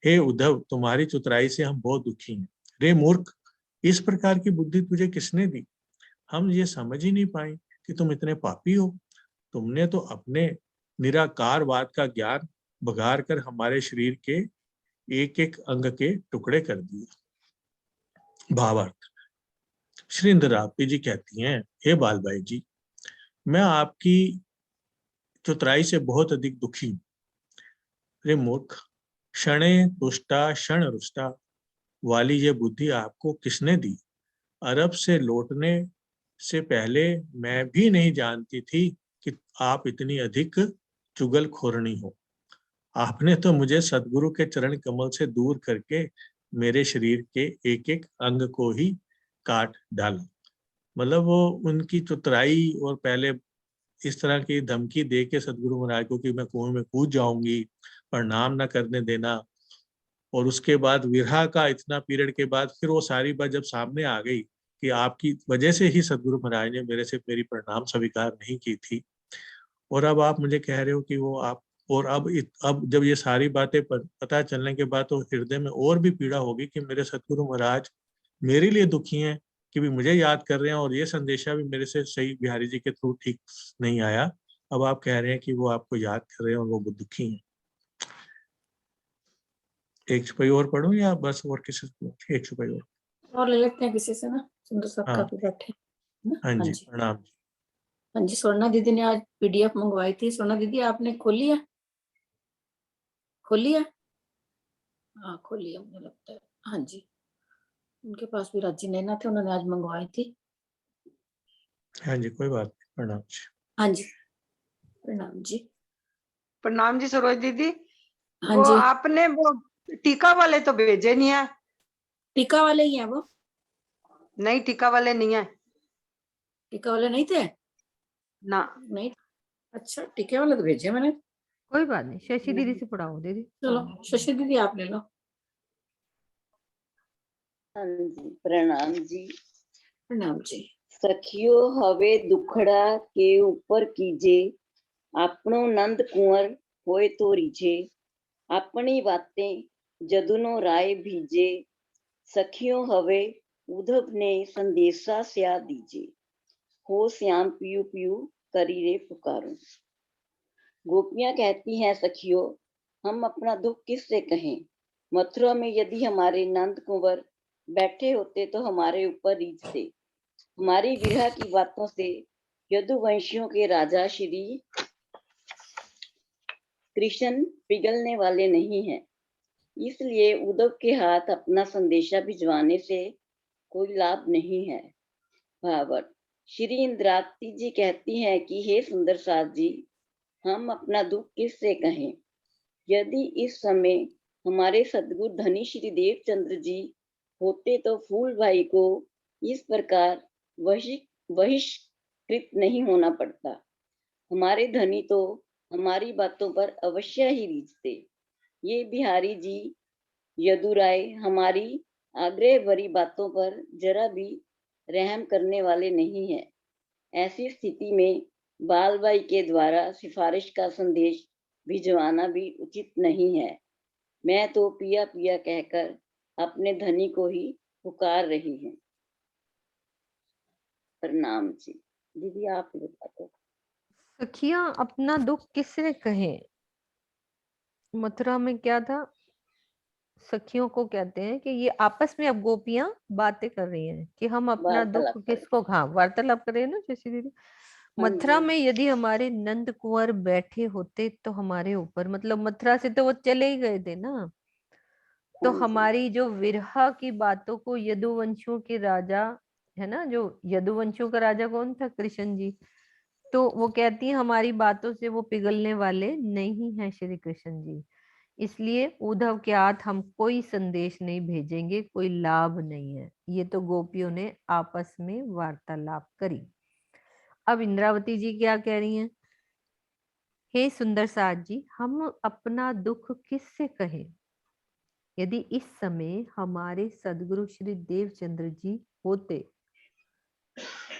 हे उद्धव, तुम्हारी चतुराई से हम बहुत दुखी हैं। रे मूर्ख, इस प्रकार की बुद्धि तुझे किसने दी? हम ये समझ ही नहीं पाए कि तुम इतने पापी हो। तुमने तो अपने निराकारवाद का ज्ञान बघार कर हमारे शरीर के एक एक अंग के टुकड़े कर दिए। भावार्थ, श्री इंद्रावती जी कहती हैं, हे बाल भाई जी, मैं आपकी चतुराई से बहुत अधिक दुखी हूं। रे मूर्ख, क्षणे तुष्टा क्षण रुष्टा वाली ये बुद्धि आपको किसने दी? अरब से लौटने से पहले मैं भी नहीं जानती थी कि आप इतनी अधिक चुगलखोरनी हो। आपने तो मुझे सदगुरु के चरण कमल से दूर करके मेरे शरीर के एक एक अंग को ही काट डाला। मतलब वो उनकी चतुराई, और पहले इस तरह की धमकी दे के सदगुरु महाराज को कि मैं कुएं में कूद जाऊंगी, प्रणाम न करने देना, और उसके बाद विरह का इतना पीरियड के बाद फिर वो सारी बात जब सामने आ गई कि आपकी वजह से ही सदगुरु महाराज ने मेरे से मेरी प्रणाम स्वीकार नहीं की थी, और अब आप मुझे कह रहे हो कि वो आप, और अब जब ये सारी बातें पता चलने के बाद तो हृदय में और भी पीड़ा होगी कि मेरे सदगुरु महाराज मेरे लिए दुखी हैं कि भी मुझे याद कर रहे हैं, और ये संदेशा भी मेरे से सही बिहारी जी के थ्रू ठीक नहीं आया। अब आप कह रहे हैं कि वो आपको याद कर रहे हैं और वो दुखी हैं। एक छुपाई और पढ़ूं या बस और किसी से? एक छुपाई और ले लेते हैं किसी से ना, सुंदर साहब हाँ। काफी बैठे हैं ना। हाँ हाँ जी, जी, प्रणाम जी। हाँ जी। स्वर्णा दीदी ने आज पीडीएफ मंगवाई थी। स्वर्णा दीदी आपने खोली है? खोली है? हाँ खोली है मुझे लगता है। हाँ जी, उनके पास भी राजी नैना थे, उन्होंने आज मंगवाई थी। हाँ जी, कोई बात नहीं, प्रणाम जी। हाँ जी, प्रणाम जी। प्रणाम जी सरोज दीदी। हाँ वो जी, आपने वो टीका वाले तो भेजे नहीं है। टीका वाले ही है वो? नहीं, टीका वाले नहीं है टीका वाले नहीं थे ना। नहीं। अच्छा, टीके वाले तो भेजे मैंने। कोई बात नहीं, शशि दीदी नहीं। से पढ़ाओ दीदी। चलो शशि दीदी आप ले लो। हाँ जी, प्रणाम जी। प्रणाम जी। सखियो हवे दुखड़ा के ऊपर कीजे, आपनो नंद कुंवर होए तो रीझे, अपनी बातें जदुनो राय भीजे, सखियो हवे उद्धव ने संदेशा स्या दीजे, हो श्याम पियू पियू करी रे पुकारो। गोपियां कहती हैं, सखियों हम अपना दुख किससे कहें। मथुरा में यदि हमारे नंद कुंवर बैठे होते तो हमारे ऊपर रीझते। हमारी विरह की बातों से यदुवंशियों के राजा श्री कृष्ण पिघलने वाले नहीं हैं। इसलिए उद्धव के हाथ अपना संदेशा भिजवाने से कोई लाभ नहीं है। भावार्थ, श्री इंद्रावती जी कहती हैं कि हे सुंदर साथ जी, हम अपना दुख किससे कहें। यदि इस समय हमारे सदगुरु धनी श्री देवचंद्र जी होते तो फूल भाई को इस प्रकार बहिष्कृत नहीं होना पड़ता। हमारे धनी तो हमारी बातों पर अवश्य ही रीझते। ये बिहारी जी यदुराय हमारी आग्रह भरी बातों पर जरा भी रहम करने वाले नहीं है। ऐसी स्थिति में बालबाई के द्वारा सिफारिश का संदेश भिजवाना भी उचित नहीं है। मैं तो पिया पिया कहकर अपने धनी को ही पुकार रही हूँ। प्रणाम जी। दीदी आप ही बता दो। सखियां अपना दुख किससे कहें। मथुरा में क्या था, सखियों को कहते हैं कि ये आपस में अब गोपियां बातें कर रही हैं कि हम अपना दुख वार्तालाप कर किसको, हाँ वार्तालाप कर रहे हैं ना जैसे दीदी। हाँ मथुरा जी। में यदि हमारे नंद कुंवर बैठे होते तो हमारे ऊपर, मतलब मथुरा से तो वो चले ही गए थे ना, तो हाँ जी। हमारी जो विरह की बातों को यदुवंशियों के राजा है ना, जो यदुवंशियों का राजा कौन था, कृष्ण जी, तो वो कहती है हमारी बातों से वो पिघलने वाले नहीं है श्री कृष्ण जी। इसलिए उद्धव के हाथ हम कोई संदेश नहीं भेजेंगे, कोई लाभ नहीं है। ये तो गोपियों ने आपस में वार्तालाप करी। अब इंद्रावती जी क्या कह रही हैं, हे सुंदर साथ जी, हम अपना दुख किससे कहें। यदि इस समय हमारे सदगुरु श्री देवचंद्र जी होते,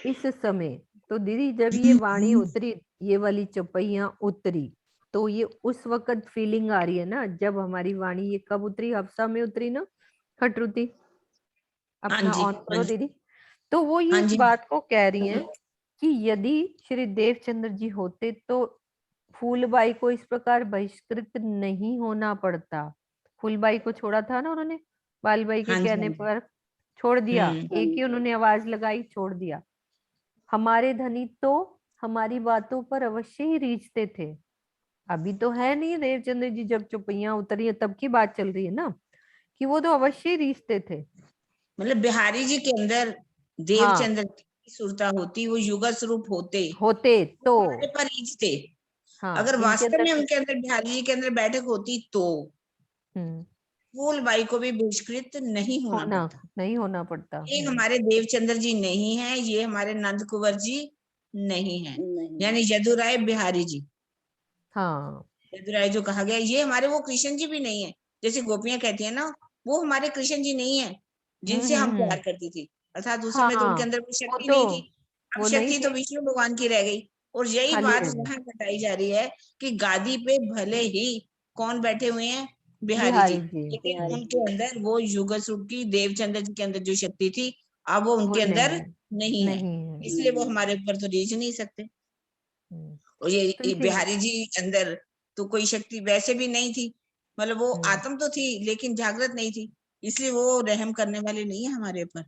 इस समय, तो दीदी जब ये वाणी उतरी, ये वाली चौपाइयां उतरी, तो ये उस वक्त फीलिंग आ रही है ना, जब हमारी वाणी ये कब उतरी, हफ्सा में उतरी ना खटरुती। हाँ अपना जी, ऑन हाँ करो जी, दीदी। तो वो ये हाँ इस जी। बात को कह रही हैं कि यदि श्री देवचंद्र जी होते तो फूलबाई को इस प्रकार बहिष्कृत नहीं होना पड़ता। फूलबाई को छोड़ा था ना उन्होंने, बालीबाई के हाँ जी, कहने हाँ जी। पर छोड़ दिया, हम्म। एक ही उन्होंने आवाज लगाई, छोड़ दिया। हमारे धनी तो हमारी बातों पर अवश्य ही रीझते थे। अभी तो है नहीं देवचंद्र जी, जब चौपाइयां उतरी है तब की बात चल रही है ना, कि वो तो अवश्य ही रीझते थे। मतलब बिहारी जी के अंदर हाँ देवचंद्र की सुरता होती, वो युगा स्वरूप होते, होते तो, हमारे पर रीझते। हाँ अगर इनके वास्तव अंदर में से, उनके अंदर बिहारी जी के अंदर बैठक होती तो हम्म, फूलबाई को भी बहिष्कृत नहीं होना होना पड़ता। नहीं होना पड़ता। ये हमारे देवचंद्र जी नहीं है, ये हमारे नंद कुंवर जी नहीं है, नहीं। यानी यदुराय बिहारी जी, हाँ यदुराय जो कहा गया, ये हमारे वो कृष्ण जी भी नहीं है। जैसे गोपियां कहती है ना, वो हमारे कृष्ण जी नहीं है जिनसे हम प्यार करती थी। अर्थात उस समय तो उनके हाँ अंदर कोई वो शक्ति तो, नहीं थी। अब वो नहीं शक्ति तो थे, विष्णु भगवान की रह गई। और यही खाली बात रह गए यहाँ बताई जा रही है कि गादी पे भले ही कौन बैठे हुए हैं, बिहारी जी, बिहारी जी, लेकिन बिहारी उनके जी। अंदर वो युग स्वरूप की देवचंद्र जी के अंदर जो शक्ति थी, अब वो वो उनके नहीं अंदर है, नहीं है। नहीं है। इसलिए वो हमारे ऊपर तो रीझ नहीं सकते। हम्म, और तो ये इसी, बिहारी जी अंदर तो कोई शक्ति वैसे भी नहीं थी, मतलब वो हम्म, आत्म तो थी लेकिन जागृत नहीं थी, इसलिए वो रहम करने वाले नहीं है हमारे ऊपर।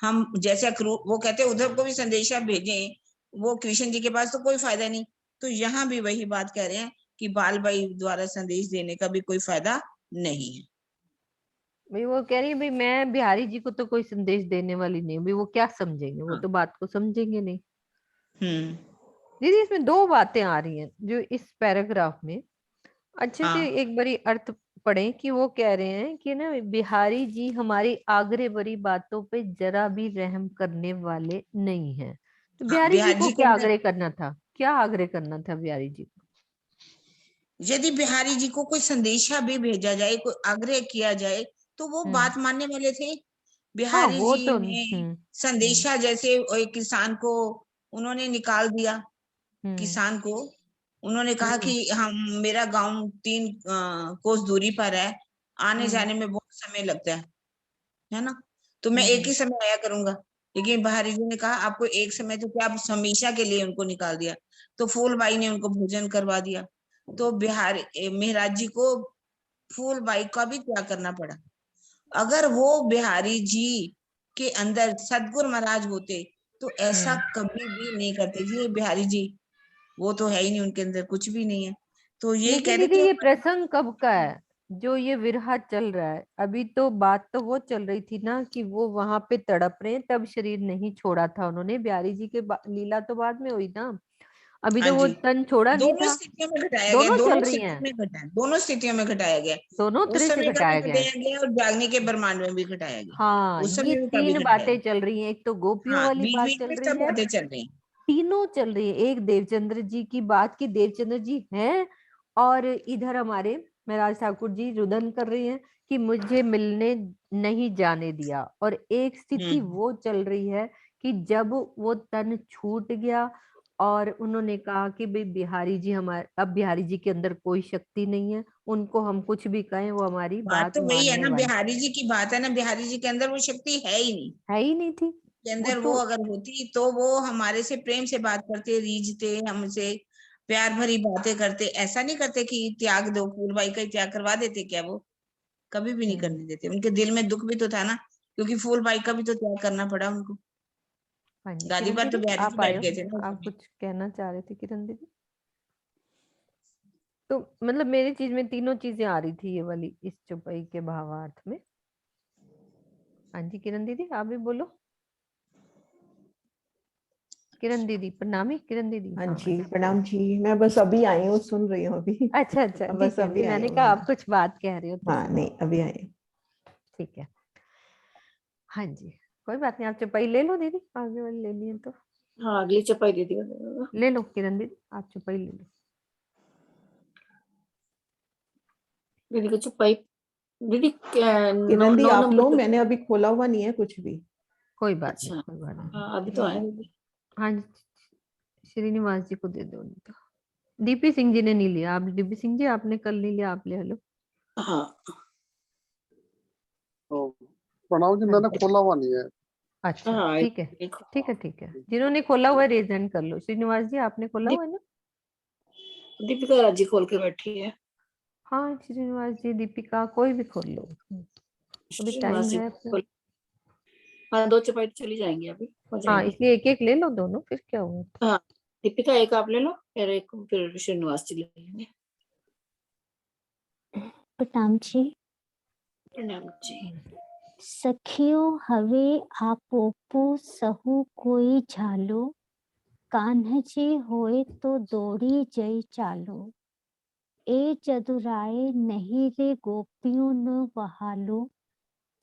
हम जैसे वो कहते हैं उद्धव को भी संदेशा भेजें, वो कृष्ण जी के पास तो कोई फायदा नहीं। तो यहाँ भी वही बात कह रहे हैं कि बालबाई द्वारा संदेश देने का भी कोई फायदा नहीं है। भाई वो कह रही है, भाई मैं बिहारी जी को तो कोई संदेश देने वाली नहीं, भाई वो क्या समझेंगे, वो हाँ। तो बात को समझेंगे नहीं। हम्म। दीदी इसमें दो बातें आ रही हैं जो इस पैराग्राफ में, अच्छे से हाँ, एक बारी अर्थ पढ़े कि वो कह रहे हैं कि ना बिहारी जी हमारी आग्रह भरी बातों पे जरा भी रहम करने वाले नहीं हैं। तो हाँ, बिहारी जी बिहारी को जी के क्या अंदर, आग्रह करना था, क्या आग्रह करना था बिहारी जी को। यदि बिहारी जी को कोई संदेशा भी भेजा जाए, कोई आग्रह किया जाए, तो वो हम्म, बात मानने वाले थे। हाँ बिहारी वो जी तो, ने हम्म, संदेशा, जैसे एक किसान को उन्होंने निकाल दिया, हम्म, किसान को उन्होंने कहा हम्म, कि हम, मेरा गांव 3 कोस दूरी पर है, आने हम्म, जाने में बहुत समय लगता है ना। तो मैं एक ही समय आया करूंगा। लेकिन बिहारी जी ने कहा आपको एक समय तो क्या, आप हमेशा के लिए उनको निकाल दिया। तो फूलबाई ने उनको भोजन करवा दिया। तो मेहराज जी को फूलबाई का भी त्याग करना पड़ा। अगर वो बिहारी जी के अंदर सदगुरु महाराज होते तो ऐसा कभी भी नहीं करते जी। ये बिहारी जी वो तो है ही नहीं, उनके अंदर कुछ भी नहीं है। तो ये कह लेकिन रहे दीदी थे ये प्रसंग कब का है जो ये विरहा चल रहा है? अभी तो बात तो वो चल रही थी ना कि वो वहां पे तड़प रहे हैं, तब शरीर नहीं छोड़ा था उन्होंने। बिहारी जी के लीला तो बाद में हुई ना, अभी हाँ तो वो जी, तन छोड़ा नहीं दोनों था। स्थितियों में घटाया गया, दोनों दोनों चल रही स्थितियों हैं, में घटाया, दोनों स्थितियों में घटाया गया। दोनों उस तरह से समय का भी घटाया गया है। घटाया गया और जागने के ब्रह्मांड में भी घटाया गया। हाँ, उस ये समय का भी तीन घटाया बातें गया। चल रही हैं। एक तो गोपियों हाँ, वाली बीच बात बीच चल में रही सब है, बातें चल रही हैं। तीनों चल रही है। एक देवचंद्र जी की बात की देवचंद्र जी हैं, और इधर हमारे महाराज ठाकुर जी रुदन कर रही हैं कि मुझे मिलने नहीं जाने दिया। और एक स्थिति वो चल रही है कि जब वो तन छूट गया और उन्होंने कहा कि भाई बिहारी जी हमारे, अब बिहारी जी के अंदर कोई शक्ति नहीं है, उनको हम कुछ भी कहें वो हमारी बात बात तो वही है मानने ना, वाले बिहारी जी की बात है ना। बिहारी जी के अंदर वो शक्ति है ही नहीं। है ही नहीं थी। के वो अंदर वो तो अगर होती तो वो हमारे से प्रेम से बात करते, रीझते, हमसे प्यार भरी बातें करते। ऐसा नहीं करते कि त्याग दो, फूलबाई का ही त्याग करवा देते क्या? वो कभी भी नहीं करने देते। उनके दिल में दुख भी तो था ना, क्योंकि फूलबाई का भी तो त्याग करना पड़ा उनको। हाँ जी गादी किरण पर तो दीदी बिहारी जी आप आए बैठ हो, गए थे ना उस आप समय। कुछ कहना चाह रहे थे किरण दीदी? तो मतलब मेरी चीज में तीनों चीजें आ रही थी ये वाली, इस चौपाई के भावार्थ में। हाँ जी किरण दीदी आप भी बोलो। किरण दीदी प्रणामी, किरण दीदी। हाँ जी प्रणाम जी। मैं बस अभी आई हूँ, सुन रही हूँ अभी। अच्छा अच्छा बस ठीक है अभी जी, आई मैंने हूँ कहा मैं। आप कुछ बात कह रहे हो तो। हाँ नहीं अभी आई हूँ। ठीक है, हाँ जी कोई बात नहीं, आप चौपाई ले लो दीदी, आगे वाली लेनी है तो हाँ अगली चपाई दे दी। ले लो। किरण दीदी आप चौपाई ले लो। दीदी को चपाई, दीदी किरण दी 9 आप लो, नंबर। मैंने अभी खोला हुआ नहीं है कुछ भी। कोई बात नहीं, अच्छा कोई बात नहीं। हाँ अभी तो आए दीदी। हाँ जी श्रीनिवास जी को दे दो, नहीं तो डीपी सिंह जी ने नहीं लिया। आप डीपी सिंह जी आपने कल नहीं लिया, आप ले लो। हाँ तो प्रणव जी मैंने खोला हुआ नहीं है। अच्छा हाँ ठीक है, देखो ठीक है, ठीक है। जिन्होंने खोला हुआ है रेज हैंड कर लो। श्रीनिवास जी आपने खोला हुआ है ना? दीपिका राजी खोल के बैठी है। हाँ श्रीनिवास जी, दीपिका कोई भी खोल लो, अभी टाइम श्रीनिवास जी है अपना। खोल। हाँ 2 चपाई तो चली जाएंगी, अभी हो हाँ जाएंगी। इसलिए एक एक ले लो दोनों, फिर क्या हुआ। हाँ दीपिका एक आप ले लो, फिर एक फिर श्रीनिवास जी ले लेंगे। प्रणाम जी। प्रणाम जी। सखियो हवे आपोपो सहु कोई झालो, कान्ह जी होए तो दौड़ी जई चालो, ए जदुराए नहीं रे गोपियों न वहालो,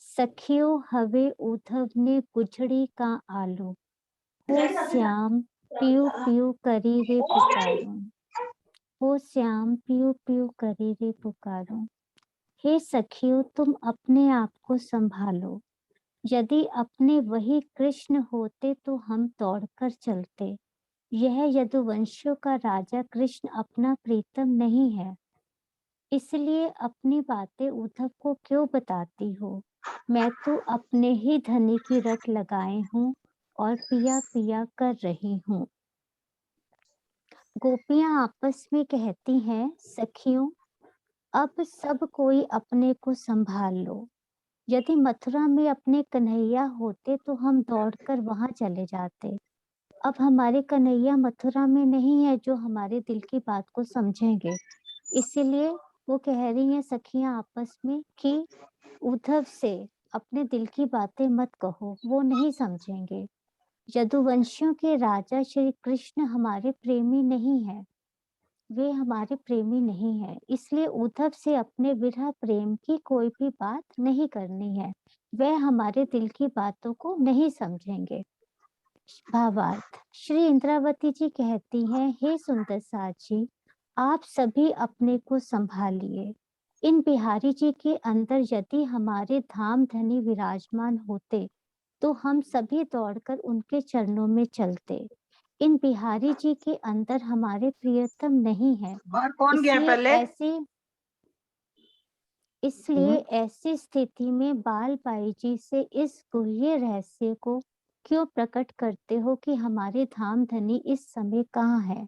सखियो हवे उद्धव ने गुजड़ी का आलो, हो श्याम पियो पियो करी रे पुकारो, हो श्याम पियो पियो करी रे पुकारो। हे सखियों तुम अपने आप को संभालो, यदि अपने वही कृष्ण होते तो हम दौड़कर चलते। यह यदुवंशियों का राजा कृष्ण अपना प्रीतम नहीं है, इसलिए अपनी बातें उद्धव को क्यों बताती हो? मैं तो अपने ही धनी की रट लगाए हूँ और पिया पिया कर रही हूँ। गोपियां आपस में कहती हैं, सखियों अब सब कोई अपने को संभाल लो। यदि मथुरा में अपने कन्हैया होते तो हम दौड़कर वहां चले जाते। अब हमारे कन्हैया मथुरा में नहीं है जो हमारे दिल की बात को समझेंगे। इसीलिए वो कह रही हैं सखियां आपस में कि उद्धव से अपने दिल की बातें मत कहो, वो नहीं समझेंगे। यदुवंशियों के राजा श्री कृष्ण हमारे प्रेमी नहीं है, वे हमारे प्रेमी नहीं है, इसलिए उद्धव से अपने विरह प्रेम की कोई भी बात नहीं करनी है। वह हमारे दिल की बातों को नहीं समझेंगे। भावार्थ, श्री इंद्रावती जी कहती हैं, हे सुंदर साथ जी, आप सभी अपने को संभालिए। इन बिहारी जी के अंदर यदि हमारे धाम धनी विराजमान होते तो हम सभी दौड़कर उनके चरणों में चलते। इन बिहारी जी के अंदर हमारे प्रियतम नहीं है, बाहर कौन गया इसलिए पहले? ऐसी इसलिए ऐसी स्थिति में बालबाई जी से इस गुह्य रहस्य को क्यों प्रकट करते हो कि हमारे धाम धनी इस समय कहाँ है?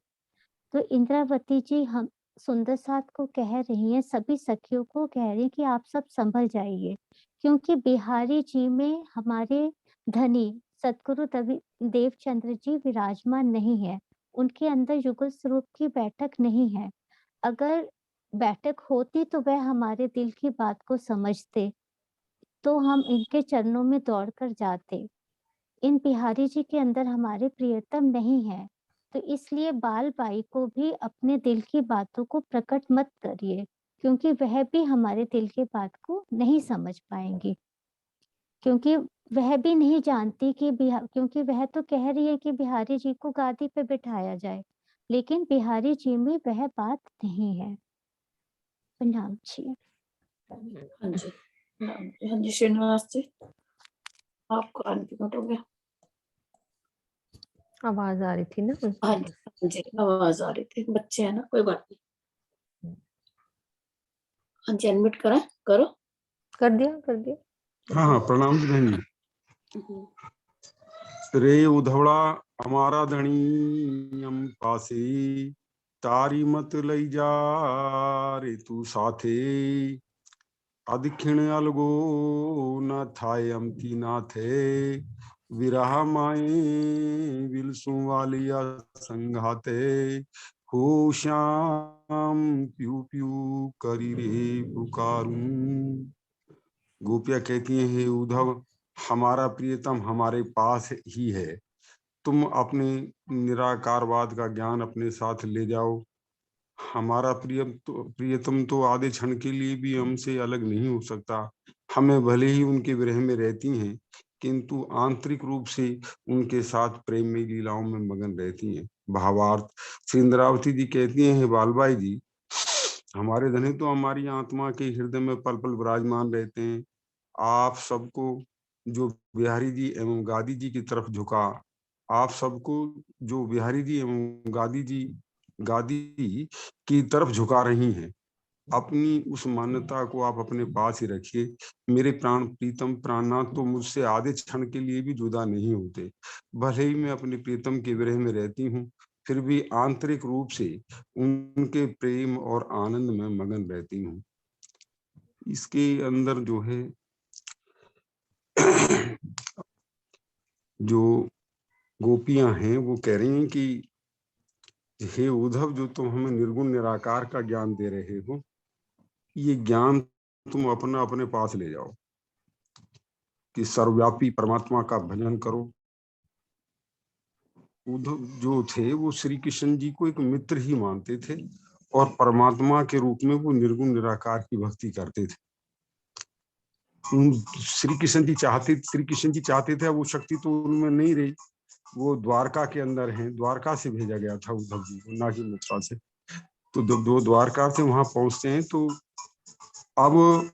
तो इंद्रावती जी हम सुंदर साथ को कह रही हैं, सभी सखियों को कह रही हैं कि आप सब संभल जाइए, क्योंकि बिहारी जी में हमारे धनी सतगुरु देवचंद्र जी विराजमान नहीं है। उनके अंदर युगल स्वरूप की बैठक नहीं है। अगर बैठक होती तो वह हमारे दिल की बात को समझते, तो हम इनके चरणों में दौड़कर जाते। इन बिहारी जी के अंदर हमारे प्रियतम नहीं है, तो इसलिए बालबाई को भी अपने दिल की बातों को प्रकट मत करिए, क्योंकि वह भी हमारे दिल की बात को नहीं समझ पाएंगी, क्योंकि वह भी नहीं जानती कि क्योंकि वह तो कह रही है कि बिहारी जी को गादी पे बिठाया जाए, लेकिन बिहारी जी में वह बात नहीं है। प्रणाम जी। हाँ जी, हाँ जी श्रीनिवास जी, आपको अनम्यूट हो गया। आवाज आ रही थी ना। हाँ जी, आवाज आ रही थी, बच्चे है ना, कोई बात नहीं। हाँ जी, अनम्यूट करा करो। कर दिया। हाँ, प्रणाम जी बहन जी। रे उधवड़ा हमारा धनी हम पासे, तारी मत लई जा रे तू साथे, अधिक्षण अलगो न थाए अमती ना थे, विरहा माए विलसु वालिया संघाते, हो श्याम प्यू प्यू करी रे पुकारूं। गोपिया कहती हैं, हे उद्धव हमारा प्रियतम हमारे पास ही है, तुम अपने निराकारवाद का ज्ञान अपने साथ ले जाओ। हमारा प्रियतम तो आधे क्षण के लिए भी हमसे अलग नहीं हो सकता। हमें भले ही उनके विरह में रहती हैं, किंतु आंतरिक रूप से उनके साथ प्रेम में लीलाओं में मगन रहती हैं। भावार्थ, श्री इंद्रावती जी कहती हैं, हे बालबाई जी हमारे धनी तो हमारी आत्मा के हृदय में पल पल विराजमान रहते हैं। आप सबको जो बिहारी जी एवं गादी जी की तरफ झुका, आप सबको जो बिहारी जी एवं गादी की तरफ झुका रही हैं, अपनी उस मान्यता को आप अपने पास ही रखिए। मेरे प्राण प्रीतम प्राणनाथ तो मुझसे आधे क्षण के लिए भी जुदा नहीं होते। भले ही मैं अपने प्रीतम के विरह में रहती हूँ, फिर भी आंतरिक रूप से उनके प्रेम और आनंद में मगन रहती हूँ। इसके अंदर जो है जो गोपियां हैं वो कह रही हैं कि हे उद्धव, जो तुम हमें निर्गुण निराकार का ज्ञान दे रहे हो, ये ज्ञान तुम अपना अपने पास ले जाओ कि सर्वव्यापी परमात्मा का भजन करो। उद्धव जो थे वो श्री कृष्ण जी को एक मित्र ही मानते थे और परमात्मा के रूप में वो निर्गुण निराकार की भक्ति करते थे। श्री कृष्ण जी चाहते थे, वो शक्ति तो उनमें नहीं रही। वो द्वारका के अंदर हैं, द्वारका से भेजा गया था उद्धव जी को, ना कि मथुरा से। तो दो द्वारका से वहां पहुंचते हैं, तो अब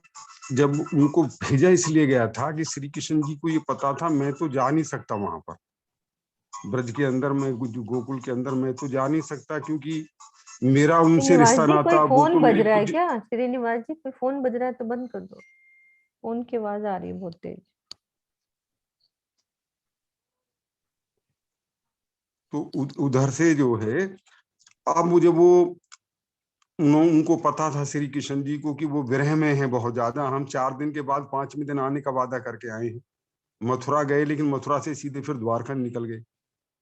जब उनको भेजा इसलिए गया था कि श्री कृष्ण जी को ये पता था मैं तो जा नहीं सकता वहां पर, ब्रज के अंदर में, गोकुल के अंदर मैं तो जा नहीं सकता, क्योंकि मेरा उनसे रिश्ता नाता। फोन बज रहा है क्या श्रीनिवास जी? कोई फोन बज रहा है तो बंद कर दो, फोन की आवाज आ रही है बहुत तेज। तो उधर से जो है, अब मुझे वो उनको पता था श्री कृष्ण जी को कि वो विरह में है बहुत ज्यादा। हम 4 दिन के बाद 5वें दिन आने का वादा करके आए हैं। मथुरा गए, लेकिन मथुरा से सीधे फिर द्वारका निकल गए,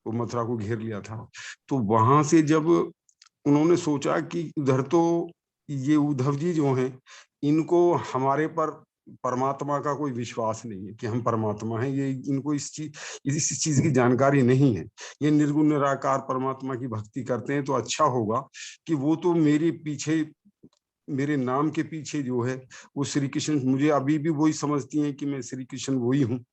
वो मथुरा को घेर लिया था। तो वहां से जब उन्होंने सोचा कि उधर तो ये उद्धव जी जो हैं, इनको हमारे पर परमात्मा का कोई विश्वास नहीं है कि हम परमात्मा हैं, ये इनको इस चीज की जानकारी नहीं है। ये निर्गुण निराकार परमात्मा की भक्ति करते हैं, तो अच्छा होगा कि वो तो मेरे पीछे, मेरे नाम के पीछे जो है वो श्री कृष्ण, मुझे अभी भी वही समझती हैं कि मैं श्री कृष्ण वही हूँ।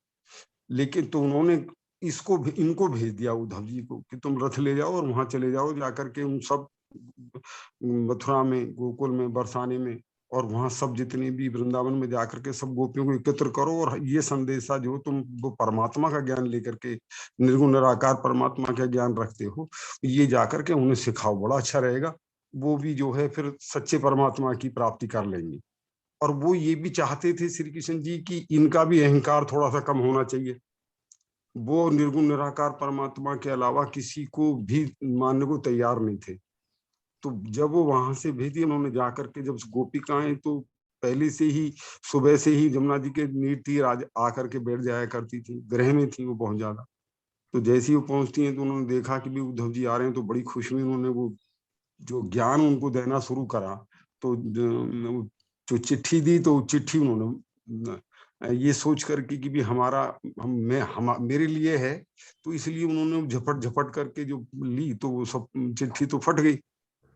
लेकिन तो उन्होंने इनको भेज दिया उद्धव जी को कि तुम रथ ले जाओ और वहां चले जाओ, जाकर के उन सब मथुरा में, गोकुल में, बरसाने में, और वहां सब जितने भी वृंदावन में जाकर के सब गोपियों को एकत्र करो, और ये संदेशा जो तुम वो परमात्मा का ज्ञान लेकर के, निर्गुण निराकार परमात्मा का ज्ञान रखते हो, ये जाकर के उन्हें सिखाओ, बड़ा अच्छा रहेगा। वो भी जो है फिर सच्चे परमात्मा की प्राप्ति कर लेंगे। और वो ये भी चाहते थे श्री कृष्ण जी कि इनका भी अहंकार थोड़ा सा कम होना चाहिए। वो निर्गुण निराकार परमात्मा के अलावा किसी को भी मानने को तैयार नहीं थे। तो जब वो वहां से भेजी, उन्होंने जाकर के जब गोपिकाएं तो पहले से ही सुबह से ही जमुना जी के नीर तीर आकर के बैठ जाया करती थी, ग्रह में थी वो बहुत ज्यादा। तो जैसे ही वो पहुंचती हैं तो उन्होंने देखा कि भी उद्धव जी आ रहे हैं, तो बड़ी खुशी हुई। उन्होंने वो जो ज्ञान उनको देना शुरू करा, तो जो चिट्ठी दी, तो चिट्ठी उन्होंने ये सोच करके कि भी हमारा मेरे लिए है, तो इसलिए उन्होंने झपट झपट करके जो ली, तो वो सब चिट्ठी तो फट गई,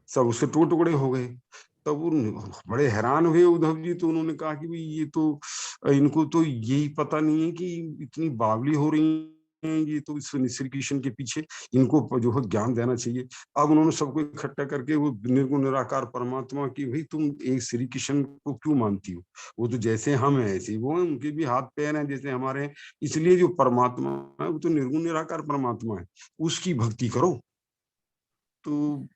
सब उसके टुकड़े हो गए। तब वो बड़े हैरान हुए उद्धव जी। तो उन्होंने कहा कि भाई ये तो इनको तो यही पता नहीं है कि इतनी बावली हो रही है ये, तो श्री कृष्ण के पीछे इनको जो है ज्ञान देना चाहिए। अब उन्होंने सबको इकट्ठा करके वो निर्गुण निराकार परमात्मा की, भाई तुम एक श्री कृष्ण को क्यों मानती हो? वो तो जैसे हम हैं ऐसे वो हैं, उनके भी हाथ पैर हैं जैसे हमारे हैं, इसलिए जो परमात्मा है वो तो निर्गुण निराकार परमात्मा है, उसकी भक्ति करो। तो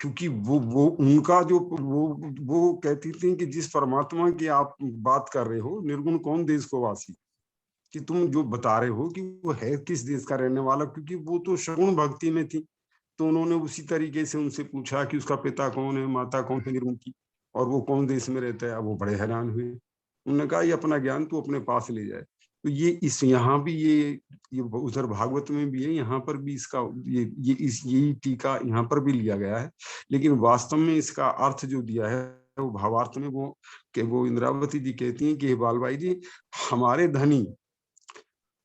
क्योंकि वो उनका जो वो कहती थी कि जिस परमात्मा की आप बात कर रहे हो, निर्गुण कौन देश को वासी, कि तुम जो बता रहे हो कि वो है किस देश का रहने वाला, क्योंकि वो तो सगुण भक्ति में थी। तो उन्होंने उसी तरीके से उनसे पूछा कि उसका पिता कौन है, माता कौन है निर्गुण की, और वो कौन देश में रहता है। अब वो बड़े हैरान हुए। उन्होंने कहा ये अपना ज्ञान तू अपने पास ले जाए। तो ये इस यहाँ भी ये उधर भागवत में भी है, यहाँ पर भी इसका यही टीका यहाँ पर भी लिया गया है। लेकिन वास्तव में इसका अर्थ जो दिया है वो भावार्थ में वो इंद्रावती जी कहती हैं कि बाल भाई जी, हमारे धनी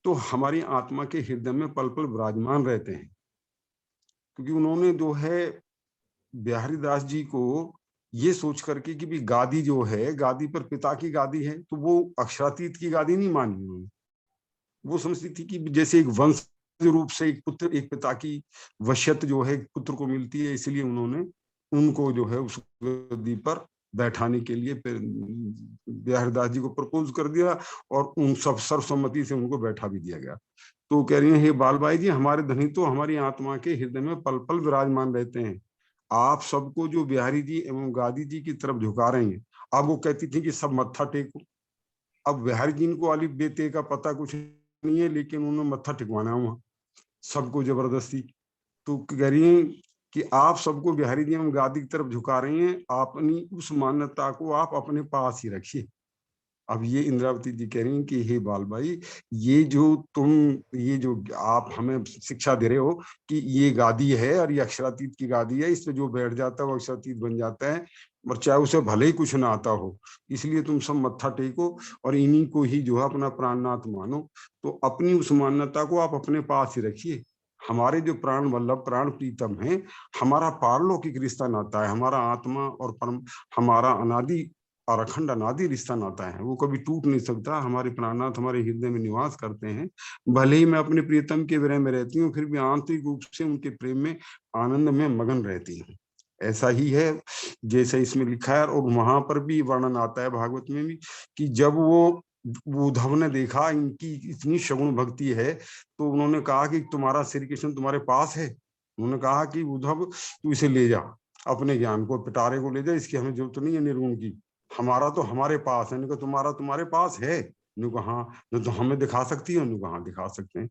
तो हमारी आत्मा के हृदय में पल पल विराजमान रहते हैं। क्योंकि उन्होंने जो है बिहारी दास जी को ये सोच करके कि भी गादी जो है, गादी पर पिता की गादी है, तो वो अक्षरातीत की गादी नहीं मानी उन्होंने। वो समझती थी कि जैसे एक वंश रूप से एक पुत्र, एक पिता की वश्यत जो है पुत्र को मिलती है, इसलिए उन्होंने उनको जो है उस गद्दी पर बैठाने के लिए बिहारीदास जी को प्रपोज कर दिया, और उन सब सर्वसम्मति से उनको बैठा भी दिया गया। तो कह रही है, हे बालबाई जी, हमारे धनी तो हमारी आत्मा के हृदय में पल पल विराजमान रहते हैं। आप सबको जो बिहारी जी एवं गादी जी की तरफ झुका रहे हैं, अब वो कहती थी कि सब मत्था टेको। अब बिहारी जी को अलिफ बेते का पता कुछ नहीं है, लेकिन उन्होंने मत्था टिकवाना वहां सबको जबरदस्ती। तो कह रही है कि आप सबको बिहारी जी एवं गादी की तरफ झुका रही हैं, अपनी उस मान्यता को आप अपने पास ही रखिए। अब ये इंद्रावती जी कह रही हैं कि हे बालबाई, ये जो आप हमें शिक्षा दे रहे हो कि ये गादी है और ये अक्षरातीत की गादी है, इस पे जो बैठ जाता है वो अक्षरातीत बन जाता है, और चाहे उसे भले ही कुछ ना आता हो, इसलिए तुम सब मत्था टेको और इन्हीं को ही जो है अपना प्राणनाथ मानो। तो अपनी उस मान्यता को आप अपने पास ही रखिए। हमारे जो प्राण वल्लभ, प्राण प्रीतम है, हमारा पारलौकिक रिश्ता नाता है, हमारा आत्मा और परम, हमारा अनादि और अखंड अनादि रिश्ता नाता है, वो कभी टूट नहीं सकता। हमारे प्राणनाथ हमारे हृदय में निवास करते हैं। भले ही मैं अपने प्रियतम के विरह में रहती हूँ, फिर भी आंतरिक रूप से उनके प्रेम में, आनंद में मगन रहती हूँ। ऐसा ही है जैसा इसमें लिखा है। और वहां पर भी वर्णन आता है भागवत में भी कि जब वो उद्धव ने देखा इनकी इतनी सगुण भक्ति है, तो उन्होंने कहा कि तुम्हारा श्री कृष्ण तुम्हारे पास है। उन्होंने कहा कि उद्धव तू इसे ले जा, अपने ज्ञान को, पिटारे को ले जा, इसकी हमें जरूरत नहीं है निर्गुण की, हमारा तो हमारे पास है। तुम्हारा तुम्हारे पास है? हाँ, तो हमें दिखा सकती है? हाँ, दिखा सकते हैं।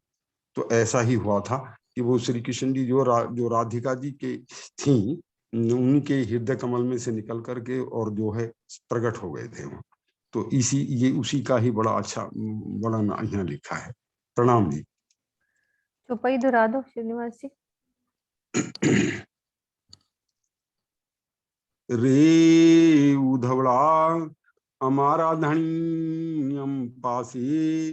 तो ऐसा ही हुआ था कि वो श्री कृष्ण जी जो राधिका जी के थी, उनके हृदय कमल में से निकल करके और जो है प्रकट हो गए थे। तो ये उसी का ही बड़ा अच्छा वर्णन यहाँ लिखा है। प्रणाम जी। चौपाई दोहरा दो श्रीनिवास जी। रे उधवड़ा हमारा धनी हम पासे,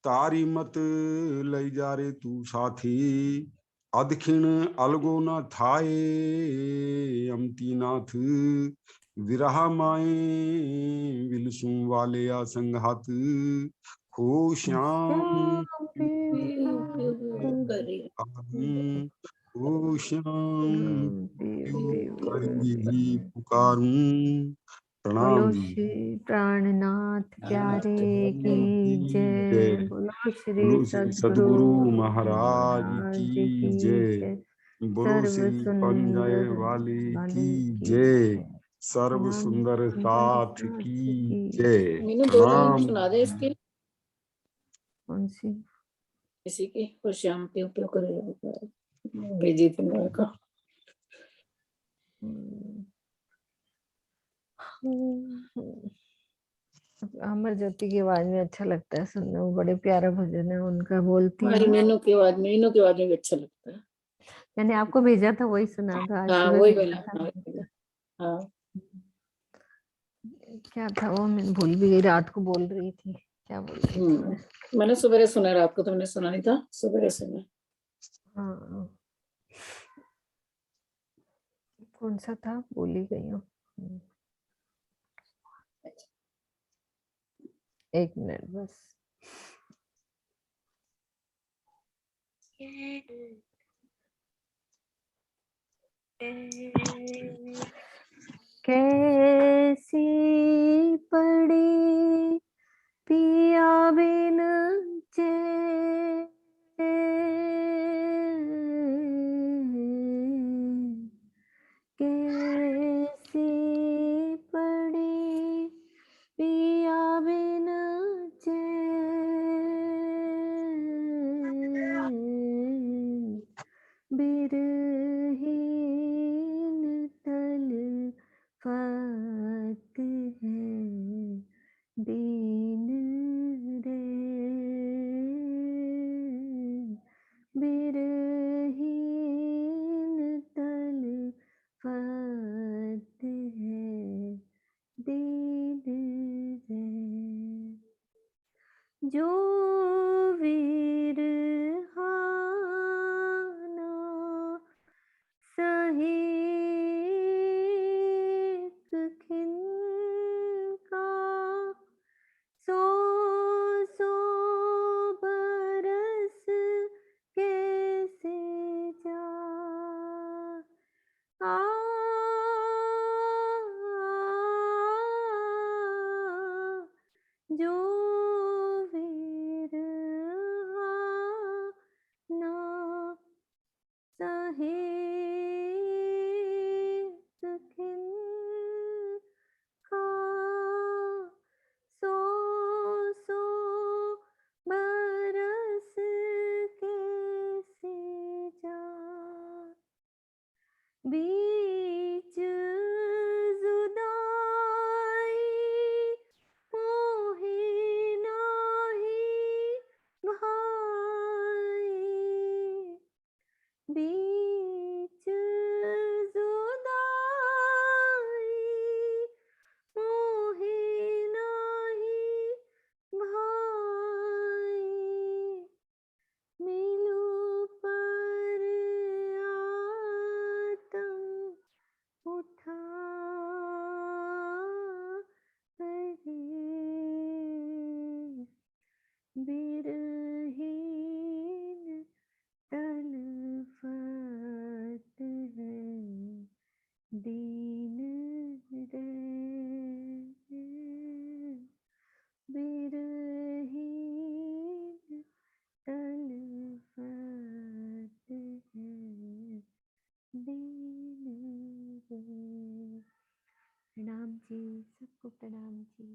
तारी मत लई जा रे तू साथी, अदखिण अलगो न थाए अमतीनाथ, विरहा माए विलसू वाले आ संघात, हो श्याम ओ श्याम करी पुकारूं। प्रणाम बोलो जी। श्री प्राणनाथ प्यारे की जय। बोलो श्री सद्गुरु महाराज की जय। बोलो सर्व श्री पंजय सुंदर वाले वाले की की जय। सर्व नाम सुंदर सुंदर साथ साथ की की जय। मीनू 2 लाइन प्रणाम। सुना दे इसकी, कौन सी? इसी की, और श्याम पे उपयोग करे भेजी थी मेरे को। अमर ज्योति की आवाज में अच्छा लगता है सुनना, वो बड़े प्यारा भजन है उनका, बोलती है हमारी ना। मीनू की आवाज में भी अच्छा लगता है। मैंने आपको भेजा था वही सुना था, आज हाँ सुबह वही भेजा वाला, था। हाँ क्या था वो, मैं भूल भी गई, रात को बोल रही थी, क्या बोल रही थी मैं? मैंने सुबह सुना, रात को तो मैंने सुना नहीं था, सुबह सुना। हाँ कौन सा था, भूल ही गई हूँ। एक मिनट बस। कैसी पड़ी पिया बिन चैन, कैसी पड़ी पिया बिन चैन, बिरहीन तलफत है दीन रे, बिरहीन तलफत है दीन रे, जो विरहाना सही खिन का, सौ सौ बरस कैसे जा आ, जो विरहाना सहे खिन का, सौ सौ बरस कैसे जा, बीच जुदाई मोहे नाही भाई, बीच जुदाई मोहे नाही भाई, मिलू पर आतम उठा करे, बिरहीन तलफत है दीन रे, बिरहीन तलफत है दीन रे। प्रणाम जी, सबको प्रणाम जी।